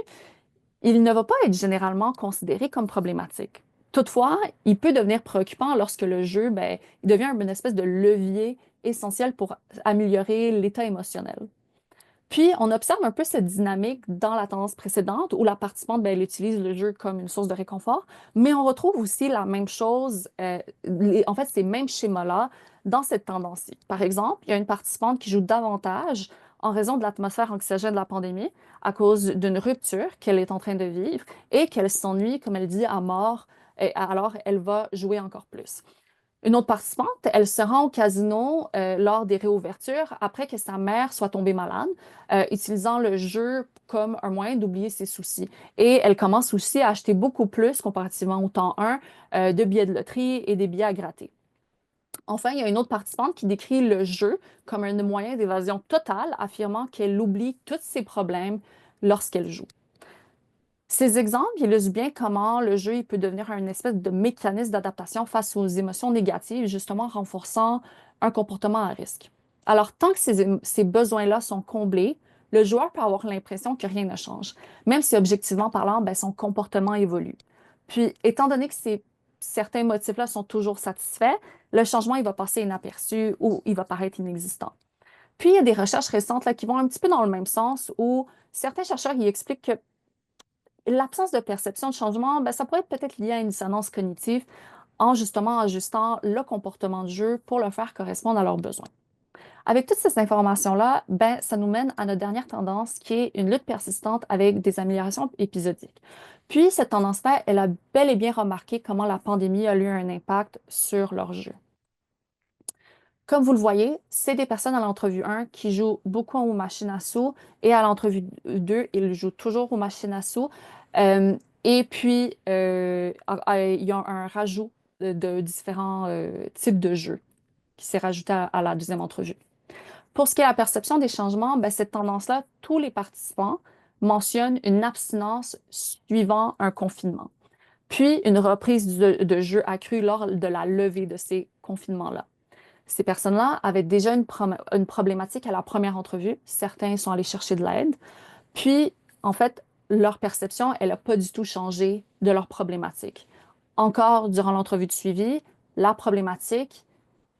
il ne va pas être généralement considéré comme problématique. Toutefois, il peut devenir préoccupant lorsque le jeu, ben, il devient une espèce de levier essentiel pour améliorer l'état émotionnel. Puis, on observe un peu cette dynamique dans la tendance précédente où la participante, ben, elle utilise le jeu comme une source de réconfort, mais on retrouve aussi la même chose, en fait, ces mêmes schémas-là dans cette tendance-ci. Par exemple, il y a une participante qui joue davantage en raison de l'atmosphère anxiogène de la pandémie à cause d'une rupture qu'elle est en train de vivre et qu'elle s'ennuie, comme elle dit, à mort, et alors elle va jouer encore plus. Une autre participante, elle se rend au casino lors des réouvertures après que sa mère soit tombée malade, utilisant le jeu comme un moyen d'oublier ses soucis. Et elle commence aussi à acheter beaucoup plus, comparativement au temps 1, de billets de loterie et des billets à gratter. Enfin, il y a une autre participante qui décrit le jeu comme un moyen d'évasion totale, affirmant qu'elle oublie tous ses problèmes lorsqu'elle joue. Ces exemples illustrent bien comment le jeu il peut devenir une espèce de mécanisme d'adaptation face aux émotions négatives, justement renforçant un comportement à risque. Alors, tant que ces besoins-là sont comblés, le joueur peut avoir l'impression que rien ne change, même si objectivement parlant, ben, son comportement évolue. Puis, étant donné que certains motifs-là sont toujours satisfaits, le changement il va passer inaperçu ou il va paraître inexistant. Puis, il y a des recherches récentes là, qui vont un petit peu dans le même sens où certains chercheurs y expliquent que l'absence de perception de changement, ben, ça pourrait être peut-être lié à une dissonance cognitive en justement ajustant le comportement de jeu pour le faire correspondre à leurs besoins. Avec toutes ces informations-là, ben, ça nous mène à notre dernière tendance qui est une lutte persistante avec des améliorations épisodiques. Puis, cette tendance-là, elle a bel et bien remarqué comment la pandémie a eu un impact sur leur jeu. Comme vous le voyez, c'est des personnes à l'entrevue 1 qui jouent beaucoup aux machines à sous et à l'entrevue 2, ils jouent toujours aux machines à sous. Et puis, il y a un rajout de différents types de jeux qui s'est rajouté à la deuxième entrevue. Pour ce qui est de la perception des changements, ben, cette tendance-là, tous les participants mentionnent une abstinence suivant un confinement, puis une reprise de jeu accrue lors de la levée de ces confinements-là. Ces personnes-là avaient déjà une problématique à la première entrevue. Certains sont allés chercher de l'aide. Puis, en fait, leur perception, elle n'a pas du tout changé de leur problématique. Encore durant l'entrevue de suivi, la problématique,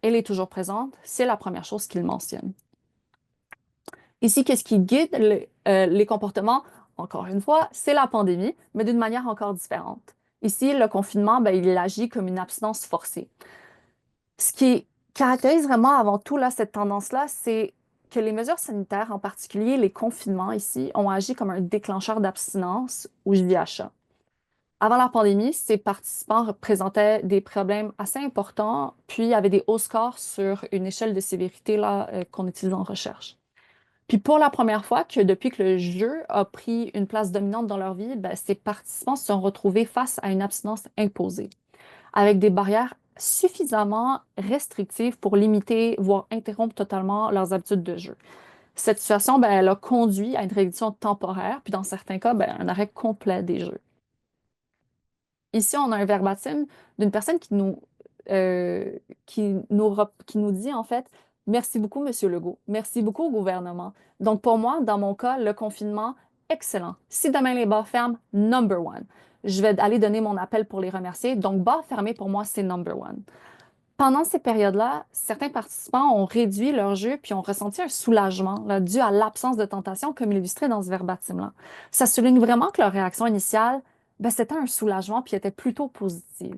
elle est toujours présente. C'est la première chose qu'ils mentionnent. Ici, qu'est-ce qui guide les comportements? Encore une fois, c'est la pandémie, mais d'une manière encore différente. Ici, le confinement, ben, il agit comme une abstinence forcée. Ce qui caractérise vraiment avant tout là, cette tendance-là, c'est que les mesures sanitaires, en particulier les confinements ici, ont agi comme un déclencheur d'abstinence ou JHA. Avant la pandémie, ces participants présentaient des problèmes assez importants, puis avaient des hauts scores sur une échelle de sévérité là, qu'on utilise en recherche. Puis pour la première fois que depuis que le jeu a pris une place dominante dans leur vie, ben, ces participants se sont retrouvés face à une abstinence imposée, avec des barrières suffisamment restrictives pour limiter, voire interrompre totalement leurs habitudes de jeu. Cette situation, ben, elle a conduit à une réduction temporaire, puis dans certains cas, ben, un arrêt complet des jeux. Ici, on a un verbatim d'une personne euh, qui nous dit en fait, merci beaucoup, Monsieur Legault. Merci beaucoup au gouvernement. Donc, pour moi, dans mon cas, le confinement, excellent. Si demain les bars ferment, number one. Je vais aller donner mon appel pour les remercier. Donc, bar fermé, pour moi, c'est number one. Pendant ces périodes-là, certains participants ont réduit leur jeu puis ont ressenti un soulagement là, dû à l'absence de tentation, comme illustré dans ce verbatim-là. Ça souligne vraiment que leur réaction initiale, ben, c'était un soulagement puis était plutôt positive.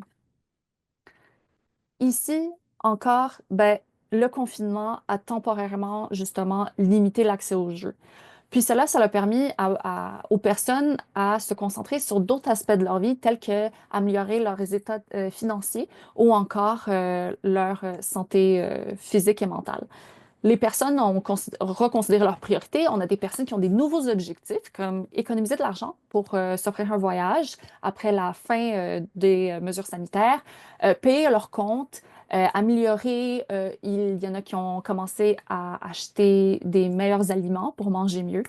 Ici, encore, ben, le confinement a temporairement, justement, limité l'accès au jeu. Puis cela, ça a permis aux personnes à se concentrer sur d'autres aspects de leur vie, tels que améliorer leurs états financiers ou encore leur santé physique et mentale. Les personnes ont reconsidéré leurs priorités. On a des personnes qui ont des nouveaux objectifs, comme économiser de l'argent pour s'offrir un voyage après la fin des mesures sanitaires, payer leurs comptes, améliorer. Il y en a qui ont commencé à acheter des meilleurs aliments pour manger mieux.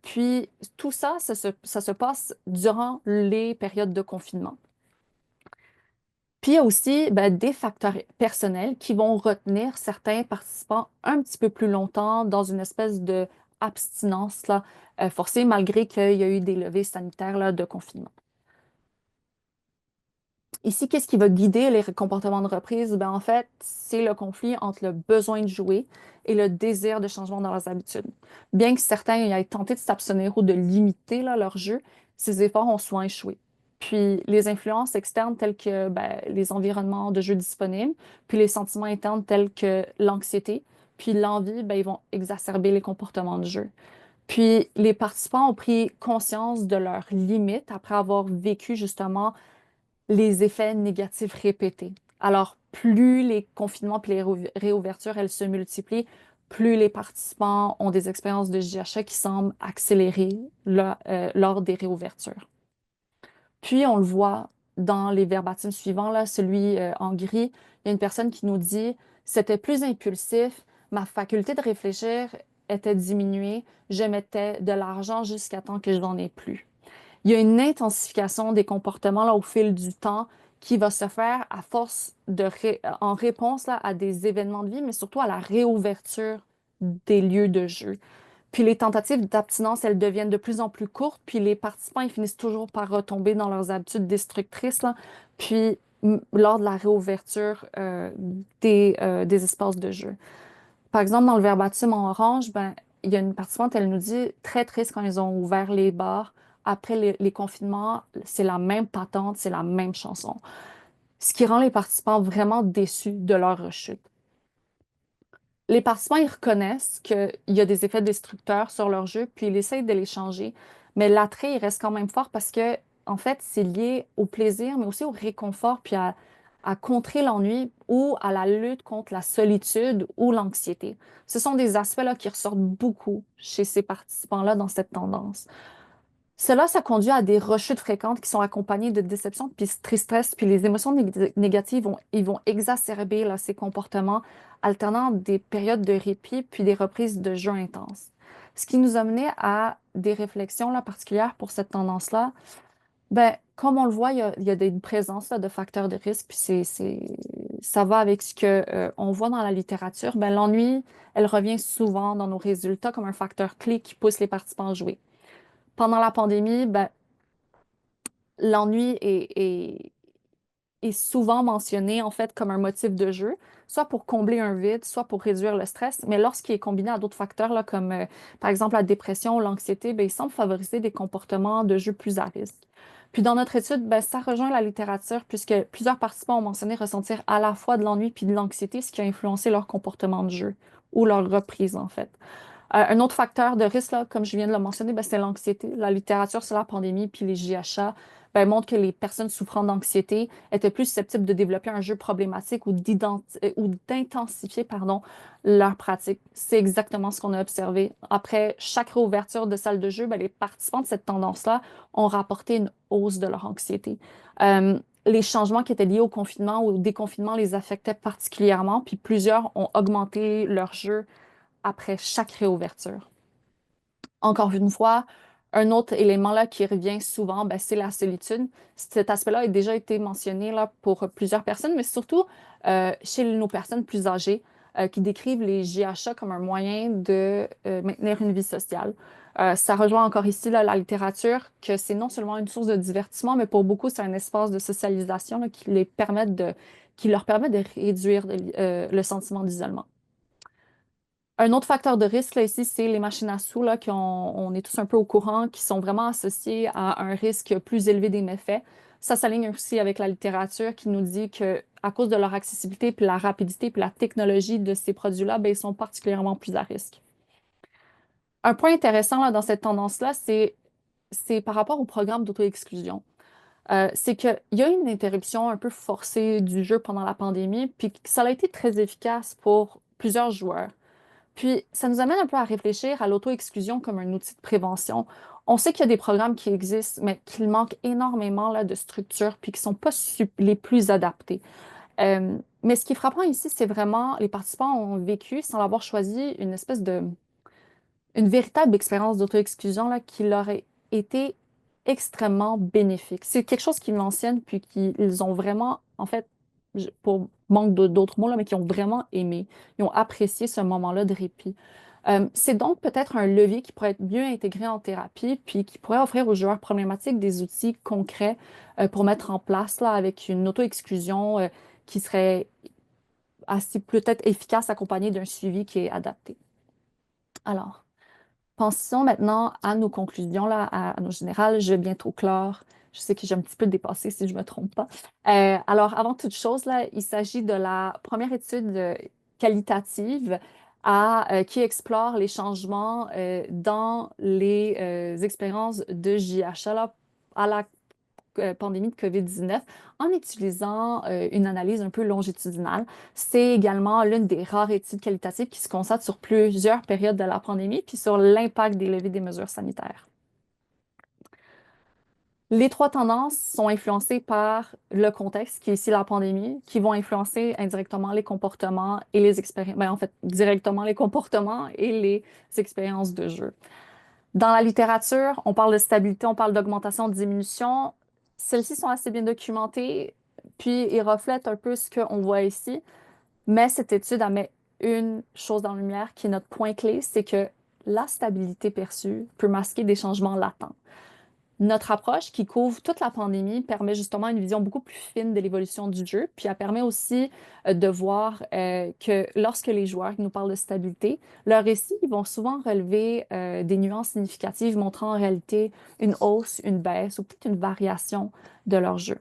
Puis tout ça, ça se passe durant les périodes de confinement. Puis il y a aussi ben, des facteurs personnels qui vont retenir certains participants un petit peu plus longtemps dans une espèce de abstinence là, forcée, malgré qu'il y a eu des levées sanitaires là, de confinement. Ici, qu'est-ce qui va guider les comportements de reprise? Ben, en fait, c'est le conflit entre le besoin de jouer et le désir de changement dans leurs habitudes. Bien que certains aient tenté de s'abstenir ou de limiter là, leur jeu, ces efforts ont souvent échoué. Puis les influences externes telles que ben, les environnements de jeu disponibles, puis les sentiments internes tels que l'anxiété, puis l'envie, ben, ils vont exacerber les comportements de jeu. Puis les participants ont pris conscience de leurs limites après avoir vécu justement les effets négatifs répétés. Alors, plus les confinements et les réouvertures, elles se multiplient, plus les participants ont des expériences de JHA qui semblent accélérer lors des réouvertures. Puis, on le voit dans les verbatims suivants, là, celui en gris, il y a une personne qui nous dit, c'était plus impulsif, ma faculté de réfléchir était diminuée, je mettais de l'argent jusqu'à temps que je n'en ai plus. Il y a une intensification des comportements là, au fil du temps qui va se faire à force en réponse là, à des événements de vie, mais surtout à la réouverture des lieux de jeu. Puis les tentatives d'abstinence, elles deviennent de plus en plus courtes, puis les participants, ils finissent toujours par retomber dans leurs habitudes destructrices, là. Puis lors de la réouverture des espaces de jeu. Par exemple, dans le verbatim en orange, ben, il y a une participante, elle nous dit très triste quand ils ont ouvert les bars. Après les confinements, c'est la même patente, c'est la même chanson. Ce qui rend les participants vraiment déçus de leur rechute. Les participants, ils reconnaissent qu'il y a des effets destructeurs sur leur jeu, puis ils essayent de les changer. Mais l'attrait, il reste quand même fort parce que, en fait, c'est lié au plaisir, mais aussi au réconfort, puis à contrer l'ennui ou à la lutte contre la solitude ou l'anxiété. Ce sont des aspects-là qui ressortent beaucoup chez ces participants-là dans cette tendance. Cela, ça conduit à des rechutes fréquentes qui sont accompagnées de déception, puis tristesse, puis les émotions négatives ils vont exacerber là, ces comportements, alternant des périodes de répit puis des reprises de jeu intenses. Ce qui nous a mené à des réflexions là, particulières pour cette tendance-là. Ben, comme on le voit, il y a une présence là, de facteurs de risque, puis ça va avec ce que, on voit dans la littérature. Ben, l'ennui, elle revient souvent dans nos résultats comme un facteur clé qui pousse les participants à jouer. Pendant la pandémie, ben, l'ennui est souvent mentionné en fait comme un motif de jeu, soit pour combler un vide, soit pour réduire le stress, mais lorsqu'il est combiné à d'autres facteurs là, comme par exemple la dépression ou l'anxiété, ben, il semble favoriser des comportements de jeu plus à risque. Puis dans notre étude, ben, ça rejoint la littérature puisque plusieurs participants ont mentionné ressentir à la fois de l'ennui puis de l'anxiété, ce qui a influencé leur comportement de jeu ou leur reprise en fait. Un autre facteur de risque, là, comme je viens de le mentionner, ben, c'est l'anxiété. La littérature sur la pandémie puis les JHA ben, montre que les personnes souffrant d'anxiété étaient plus susceptibles de développer un jeu problématique ou d'intensifier, pardon, leur pratique. C'est exactement ce qu'on a observé. Après chaque réouverture de salle de jeu, ben, les participants de cette tendance-là ont rapporté une hausse de leur anxiété. Les changements qui étaient liés au confinement ou au déconfinement les affectaient particulièrement, puis plusieurs ont augmenté leur jeu après chaque réouverture. Encore une fois, un autre élément là qui revient souvent, ben, c'est la solitude. Cet aspect-là a déjà été mentionné là, pour plusieurs personnes, mais surtout chez nos personnes plus âgées qui décrivent les GHA comme un moyen de maintenir une vie sociale. Ça rejoint encore ici là, la littérature, que c'est non seulement une source de divertissement, mais pour beaucoup, c'est un espace de socialisation là, qui leur permet de réduire le sentiment d'isolement. Un autre facteur de risque là, ici, c'est les machines à sous, là, on est tous un peu au courant, qui sont vraiment associées à un risque plus élevé des méfaits. Ça s'aligne aussi avec la littérature qui nous dit que à cause de leur accessibilité, puis la rapidité, puis la technologie de ces produits-là, ben, ils sont particulièrement plus à risque. Un point intéressant là, dans cette tendance-là, c'est par rapport au programme d'auto-exclusion. C'est qu'il y a une interruption un peu forcée du jeu pendant la pandémie, puis que ça a été très efficace pour plusieurs joueurs. Puis, ça nous amène un peu à réfléchir à l'auto-exclusion comme un outil de prévention. On sait qu'il y a des programmes qui existent, mais qu'il manque énormément là, de structures, puis qui ne sont pas les plus adaptés. Mais ce qui est frappant ici, c'est vraiment les participants ont vécu, sans l'avoir choisi, une véritable expérience d'auto-exclusion là, qui leur a été extrêmement bénéfique. C'est quelque chose qu'ils mentionnent, puis qu'ils ont vraiment, en fait, pour manque d'autres mots, là, mais qui ont vraiment aimé. Ils ont apprécié ce moment-là de répit. C'est donc peut-être un levier qui pourrait être mieux intégré en thérapie, puis qui pourrait offrir aux joueurs problématiques des outils concrets pour mettre en place là, avec une auto-exclusion qui serait assez peut-être efficace, accompagnée d'un suivi qui est adapté. Alors, pensons maintenant à nos conclusions, là, à nos générales. Je vais bientôt clore. Je sais que j'ai un petit peu dépassé si je ne me trompe pas. Alors, avant toute chose, là, il s'agit de la première étude qualitative qui explore les changements dans les expériences de JHA là, à la pandémie de COVID-19 en utilisant une analyse un peu longitudinale. C'est également l'une des rares études qualitatives qui se concentre sur plusieurs périodes de la pandémie puis sur l'impact des levées des mesures sanitaires. Les trois tendances sont influencées par le contexte, qui est ici la pandémie, qui vont influencer indirectement les comportements et les expériences, en fait, directement les comportements et les expériences de jeu. Dans la littérature, on parle de stabilité, on parle d'augmentation, de diminution. Celles-ci sont assez bien documentées, puis ils reflètent un peu ce qu'on voit ici. Mais cette étude elle met une chose en lumière qui est notre point clé, c'est que la stabilité perçue peut masquer des changements latents. Notre approche qui couvre toute la pandémie permet justement une vision beaucoup plus fine de l'évolution du jeu, puis elle permet aussi de voir que lorsque les joueurs nous parlent de stabilité, leurs récits ils vont souvent relever des nuances significatives montrant en réalité une hausse, une baisse ou peut-être une variation de leur jeu.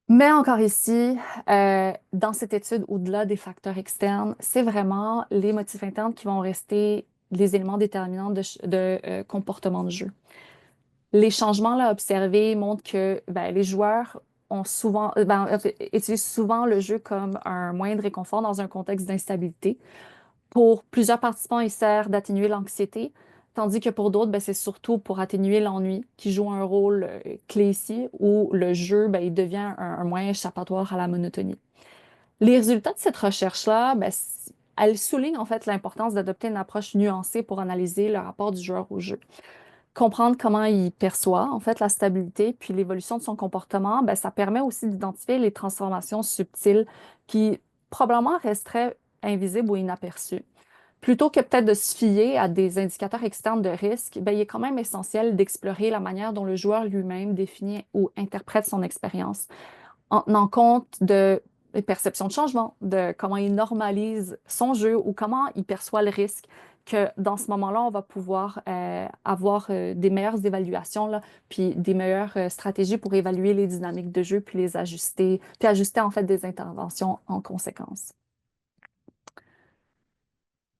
Mais encore ici, dans cette étude, au-delà des facteurs externes, c'est vraiment les motifs internes qui vont rester les éléments déterminants de comportement de jeu. Les changements là, observés montrent que ben, les joueurs en fait, utilisent souvent le jeu comme un moyen de réconfort dans un contexte d'instabilité. Pour plusieurs participants, il sert d'atténuer l'anxiété, tandis que pour d'autres, ben, c'est surtout pour atténuer l'ennui qui joue un rôle clé ici, où le jeu ben, il devient un moyen échappatoire à la monotonie. Les résultats de cette recherche-là, ben, elles soulignent en fait l'importance d'adopter une approche nuancée pour analyser le rapport du joueur au jeu. Comprendre comment il perçoit en fait la stabilité puis l'évolution de son comportement, ben, ça permet aussi d'identifier les transformations subtiles qui probablement resteraient invisibles ou inaperçues. Plutôt que peut-être de se fier à des indicateurs externes de risque, ben, il est quand même essentiel d'explorer la manière dont le joueur lui-même définit ou interprète son expérience, en tenant compte de les perceptions de changement, de comment il normalise son jeu ou comment il perçoit le risque, que dans ce moment-là, on va pouvoir avoir des meilleures évaluations, là, puis des meilleures stratégies pour évaluer les dynamiques de jeu, puis les ajuster, puis ajuster en fait des interventions en conséquence.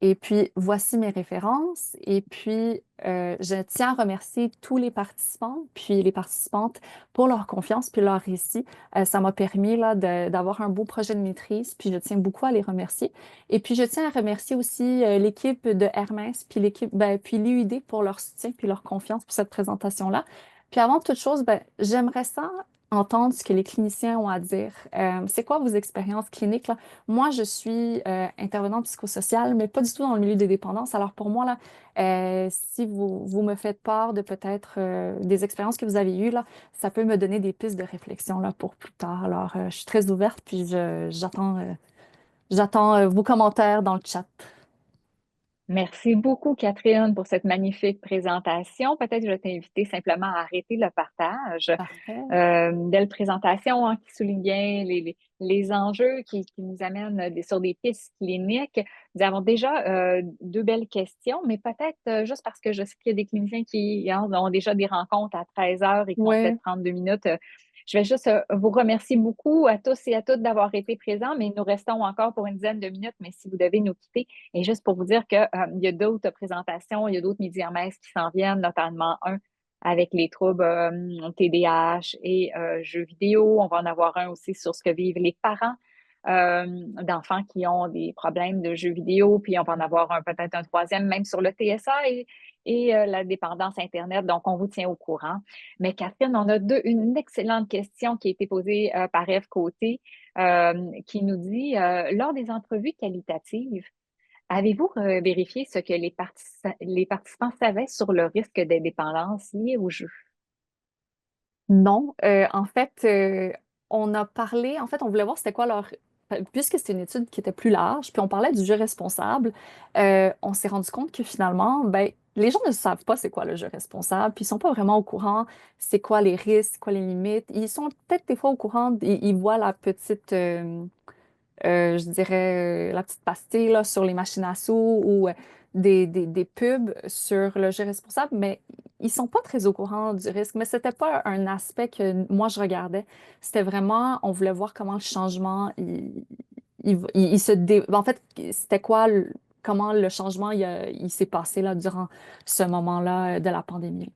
Et puis, voici mes références. Et puis, je tiens à remercier tous les participants, puis les participantes pour leur confiance, puis leur récit. Ça m'a permis là, d'avoir un beau projet de maîtrise, puis je tiens beaucoup à les remercier. Et puis, je tiens à remercier aussi l'équipe de Hermès, puis l'équipe, ben, puis l'UID pour leur soutien, puis leur confiance pour cette présentation-là. Puis avant toute chose, ben, j'aimerais ça entendre ce que les cliniciens ont à dire. C'est quoi vos expériences cliniques, là? Moi, je suis intervenante psychosociale, mais pas du tout dans le milieu des dépendances. Alors pour moi, là, si vous me faites part de peut-être des expériences que vous avez eues, là, ça peut me donner des pistes de réflexion là, pour plus tard. Alors, je suis très ouverte, puis j'attends vos commentaires dans le chat. Merci beaucoup, Catherine, pour cette magnifique présentation. Peut-être que je vais t'inviter simplement à arrêter le partage. Parfait. Belle présentation hein, qui soulignait les enjeux qui nous amènent sur des pistes cliniques. Nous avons déjà deux belles questions, mais peut-être juste parce que je sais qu'il y a des cliniciens qui hein, ont déjà des rencontres à 13 heures et qui ont peut-être Ouais. 32 minutes. Je vais juste vous remercier beaucoup à tous et à toutes d'avoir été présents, mais nous restons encore pour une dizaine de minutes, mais si vous devez nous quitter, et juste pour vous dire qu'il y a d'autres présentations, il y a d'autres midi-hermès qui s'en viennent, notamment un avec les troubles TDAH et jeux vidéo. On va en avoir un aussi sur ce que vivent les parents d'enfants qui ont des problèmes de jeux vidéo. Puis on va en avoir un peut-être un troisième, même sur le TSA et la dépendance Internet. Donc, on vous tient au courant. Mais Catherine, on a une excellente question qui a été posée par Eve Côté qui nous dit, lors des entrevues qualitatives, avez-vous vérifié ce que les participants savaient sur le risque de dépendance lié au jeu? Non, en fait, on a parlé, en fait, on voulait voir c'était quoi leur, puisque c'était une étude qui était plus large, puis on parlait du jeu responsable, on s'est rendu compte que finalement, ben, les gens ne savent pas c'est quoi le jeu responsable, puis ils sont pas vraiment au courant c'est quoi les risques, c'est quoi les limites. Ils sont peut-être des fois au courant, ils voient la petite, je dirais, la petite pastille là, sur les machines à sous ou des pubs sur le jeu responsable, mais ils sont pas très au courant du risque. Mais c'était pas un aspect que moi je regardais. C'était vraiment, on voulait voir comment le changement, il se en fait, c'était quoi, comment le changement il s'est passé là, durant ce moment-là de la pandémie.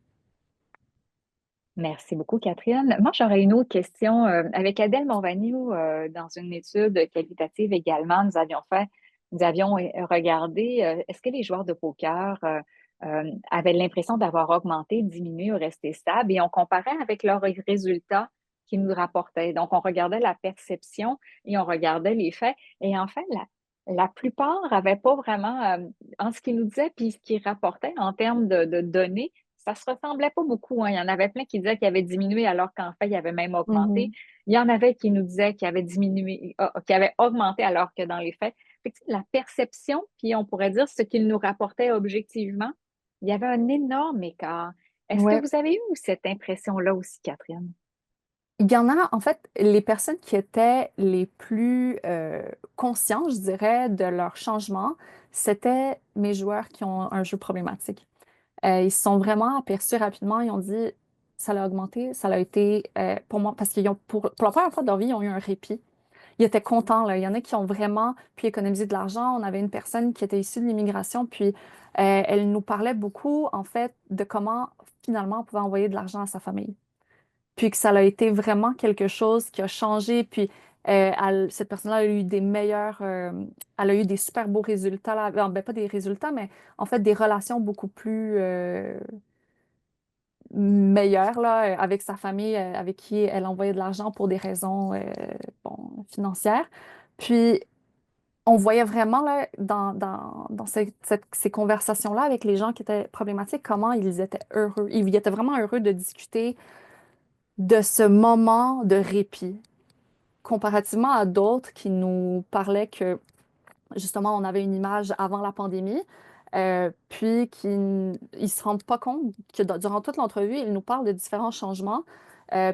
Merci beaucoup, Catherine. Moi, j'aurais une autre question. Avec Adèle Monvagnou, dans une étude qualitative également, nous avions regardé est-ce que les joueurs de poker avaient l'impression d'avoir augmenté, diminué ou resté stable et on comparait avec leurs résultats qu'ils nous rapportaient. Donc, on regardait la perception et on regardait les faits. Et en fait, la plupart n'avaient pas vraiment, en ce qu'ils nous disaient, puis ce qu'ils rapportaient en termes de données, ça se ressemblait pas beaucoup, hein. Il y en avait plein qui disaient qu'il avait diminué alors qu'en fait, il avait même augmenté. Mhm. Il y en avait qui nous disaient qu'il avait diminué, qu'il avait augmenté alors que dans les faits, fait que, tu sais, la perception, puis on pourrait dire ce qu'il nous rapportait objectivement, il y avait un énorme écart. Est-ce que Ouais. vous avez eu cette impression-là aussi, Catherine? Il y en a, en fait, les personnes qui étaient les plus conscients, je dirais, de leur changement, c'était mes joueurs qui ont un jeu problématique. Ils se sont vraiment aperçus rapidement, ils ont dit, ça l'a augmenté, ça l'a été pour moi, parce qu'ils ont, pour la première fois de leur vie, ils ont eu un répit. Ils étaient contents, là. Il y en a qui ont vraiment pu économiser de l'argent. On avait une personne qui était issue de l'immigration, puis elle nous parlait beaucoup, en fait, de comment finalement on pouvait envoyer de l'argent à sa famille puis que ça a été vraiment quelque chose qui a changé. Puis cette personne-là a eu des meilleurs, elle a eu des super beaux résultats, là. Ben, pas des résultats, mais en fait des relations beaucoup plus meilleures là, avec sa famille, avec qui elle envoyait de l'argent pour des raisons bon, financières. Puis on voyait vraiment là, dans ces conversations-là avec les gens qui étaient problématiques, comment ils étaient heureux. Ils étaient vraiment heureux de discuter de ce moment de répit, comparativement à d'autres qui nous parlaient que, justement, on avait une image avant la pandémie, puis qui ils se rendent pas compte que durant toute l'entrevue, ils nous parlent de différents changements,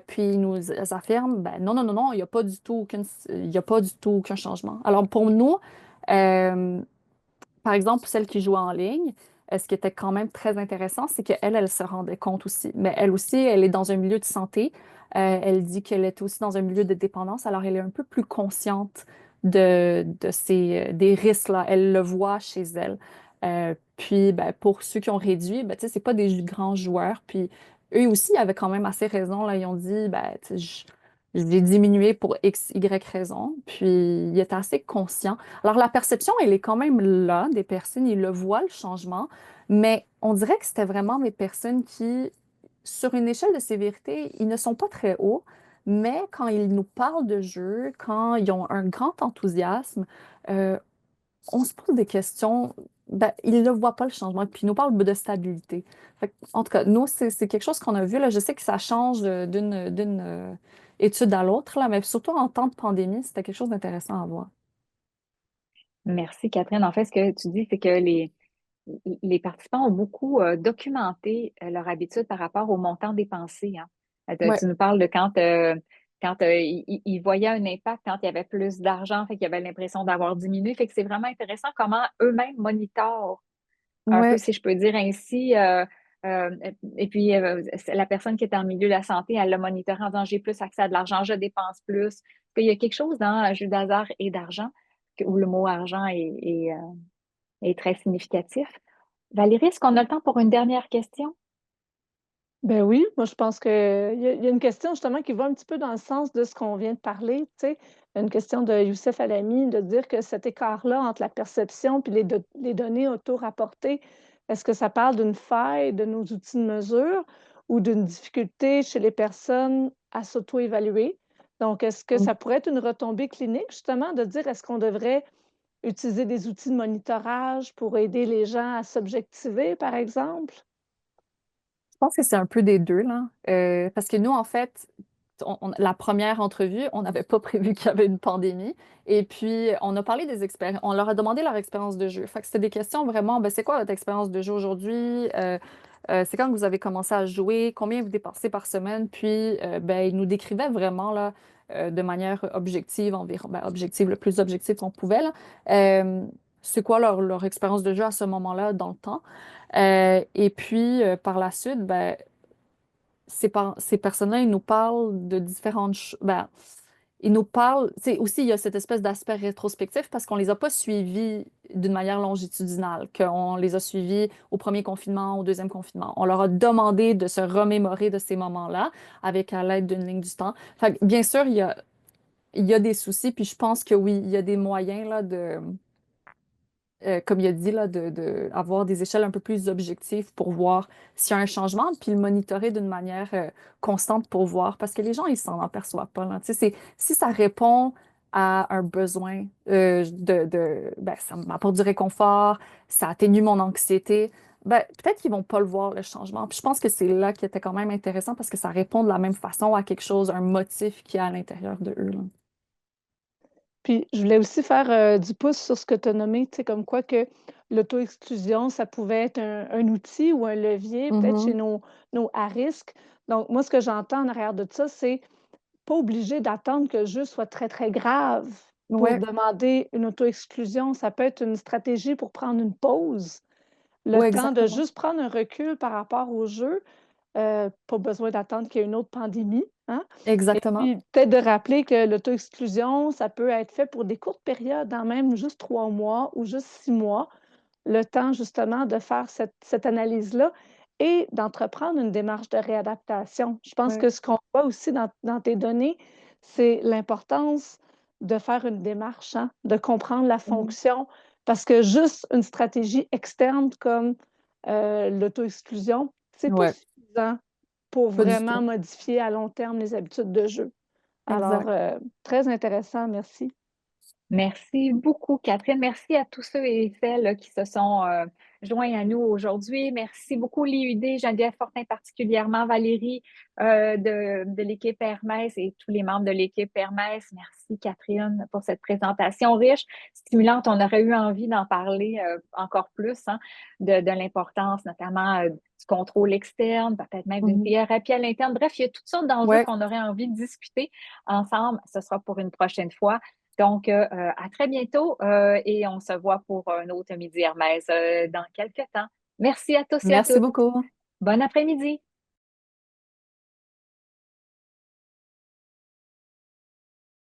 puis ils nous affirment, ben non, non, non, non, il n'y a pas du tout il y a pas du tout aucun changement. Alors pour nous, euh, par exemple, celle qui jouait en ligne, ce qui était quand même très intéressant, c'est qu'elle, elle se rendait compte aussi. Mais elle aussi, elle est dans un milieu de santé. Elle dit qu'elle est aussi dans un milieu de dépendance, alors elle est un peu plus consciente des risques, là. Elle le voit chez elle. Puis, ben, pour ceux qui ont réduit, ben, tu sais, c'est pas des grands joueurs. Puis, eux aussi avaient quand même assez raison, là. Ils ont dit, ben, tu sais, j'ai diminué pour X, Y raison. Puis, ils étaient assez conscients. Alors, la perception, elle est quand même là des personnes, ils le voient, le changement, mais on dirait que c'était vraiment des personnes qui, sur une échelle de sévérité, ils ne sont pas très hauts, mais quand ils nous parlent de jeu, quand ils ont un grand enthousiasme, euh, on se pose des questions. Ben, ils ne voient pas le changement, puis ils nous parlent de stabilité. En tout cas, nous, c'est quelque chose qu'on a vu. Là. Je sais que ça change d'une étude à l'autre, là, mais surtout en temps de pandémie, c'était quelque chose d'intéressant à voir. Merci, Catherine. En fait, ce que tu dis, c'est que les participants ont beaucoup documenté leur habitude par rapport au montant dépensé, hein. Ouais. Tu nous parles de quand ils voyaient un impact, quand il y avait plus d'argent, fait qu'ils avaient l'impression d'avoir diminué. Fait que c'est vraiment intéressant comment eux-mêmes monitorent un peu, Ouais. si je peux dire ainsi. Euh, et puis, la personne qui est en milieu de la santé, elle le monitore en disant, j'ai plus accès à de l'argent, je dépense plus. Parce qu'il y a quelque chose dans un jeu d'hasard et d'argent, où le mot argent est très significatif. Valérie, est-ce qu'on a le temps pour une dernière question? Ben oui, moi je pense qu'il y a une question justement qui va un petit peu dans le sens de ce qu'on vient de parler, tu sais. Une question de Youssef Halami, de dire que cet écart-là entre la perception et les données auto-rapportées, est-ce que ça parle d'une faille de nos outils de mesure ou d'une difficulté chez les personnes à s'auto-évaluer? Donc, est-ce que ça pourrait être une retombée clinique, justement, de dire est-ce qu'on devrait utiliser des outils de monitorage pour aider les gens à s'objectiver, par exemple? Je pense que c'est un peu des deux, là. Parce que nous, en fait, la première entrevue, on n'avait pas prévu qu'il y avait une pandémie. Et puis, on a parlé des expériences, on leur a demandé leur expérience de jeu. Fait que c'était des questions vraiment, ben, c'est quoi votre expérience de jeu aujourd'hui? C'est quand que vous avez commencé à jouer? Combien vous dépensez par semaine? Puis, ben, ils nous décrivaient vraiment, là, de manière objective, environ, ben, objective, le plus objectif qu'on pouvait, là. Euh, c'est quoi leur expérience de jeu à ce moment-là dans le temps? Et puis, par la suite, ben, ces personnes-là, ils nous parlent de différentes choses. Ben, ils nous parlent, tu sais, aussi, il y a cette espèce d'aspect rétrospectif parce qu'on les a pas suivis d'une manière longitudinale, qu'on les a suivis au premier confinement, au deuxième confinement. On leur a demandé de se remémorer de ces moments-là avec à l'aide d'une ligne du temps. Fait que, bien sûr, il y a des soucis, puis je pense que oui, il y a des moyens là, comme il a dit, là, avoir des échelles un peu plus objectives pour voir s'il y a un changement, puis le monitorer d'une manière constante pour voir, parce que les gens, ils s'en aperçoivent pas, là. Tu sais, si ça répond à un besoin ben, ça m'apporte du réconfort, ça atténue mon anxiété, ben, peut-être qu'ils vont pas le voir, le changement. Puis je pense que c'est là qui était quand même intéressant parce que ça répond de la même façon à quelque chose, un motif qui est à l'intérieur de eux, là. Puis, je voulais aussi faire du pouce sur ce que tu as nommé, tu sais, comme quoi que l'auto-exclusion, ça pouvait être un outil ou un levier, peut-être chez Mhm. nos à risque. Donc, moi, ce que j'entends en arrière de ça, c'est pas obligé d'attendre que le jeu soit très, très grave pour Ouais, demander une auto-exclusion. Ça peut être une stratégie pour prendre une pause, le ouais, temps de exactement. juste prendre un recul par rapport au jeu, pas besoin d'attendre qu'il y ait une autre pandémie, hein? Et Exactement. puis, peut-être de rappeler que l'auto-exclusion, ça peut être fait pour des courtes périodes, hein, même juste 3 mois ou juste 6 mois, le temps justement de faire cette analyse-là et d'entreprendre une démarche de réadaptation. Je pense Ouais. que ce qu'on voit aussi dans tes données, c'est l'importance de faire une démarche, hein, de comprendre la Mhm. fonction, parce que juste une stratégie externe comme l'auto-exclusion, c'est pas Ouais, suffisant pour pas du vraiment tout. modifier à long terme les habitudes de jeu. Alors, Exact. très intéressant, merci. Merci beaucoup, Catherine. Merci à tous ceux et celles là, qui se sont joints à nous aujourd'hui. Merci beaucoup, l'IUD, Geneviève Fortin particulièrement, Valérie de l'équipe Hermès et tous les membres de l'équipe Hermès. Merci, Catherine, pour cette présentation riche, stimulante. On aurait eu envie d'en parler encore plus, hein, de l'importance notamment du contrôle externe, peut-être même d'une Mhm. thérapie à l'interne. Bref, il y a toutes sortes d'enjeux Ouais, qu'on aurait envie de discuter ensemble. Ce sera pour une prochaine fois. Donc, à très bientôt et on se voit pour un autre Midi Hermès dans quelques temps. Merci à tous et à Merci toutes. beaucoup. Bon après-midi.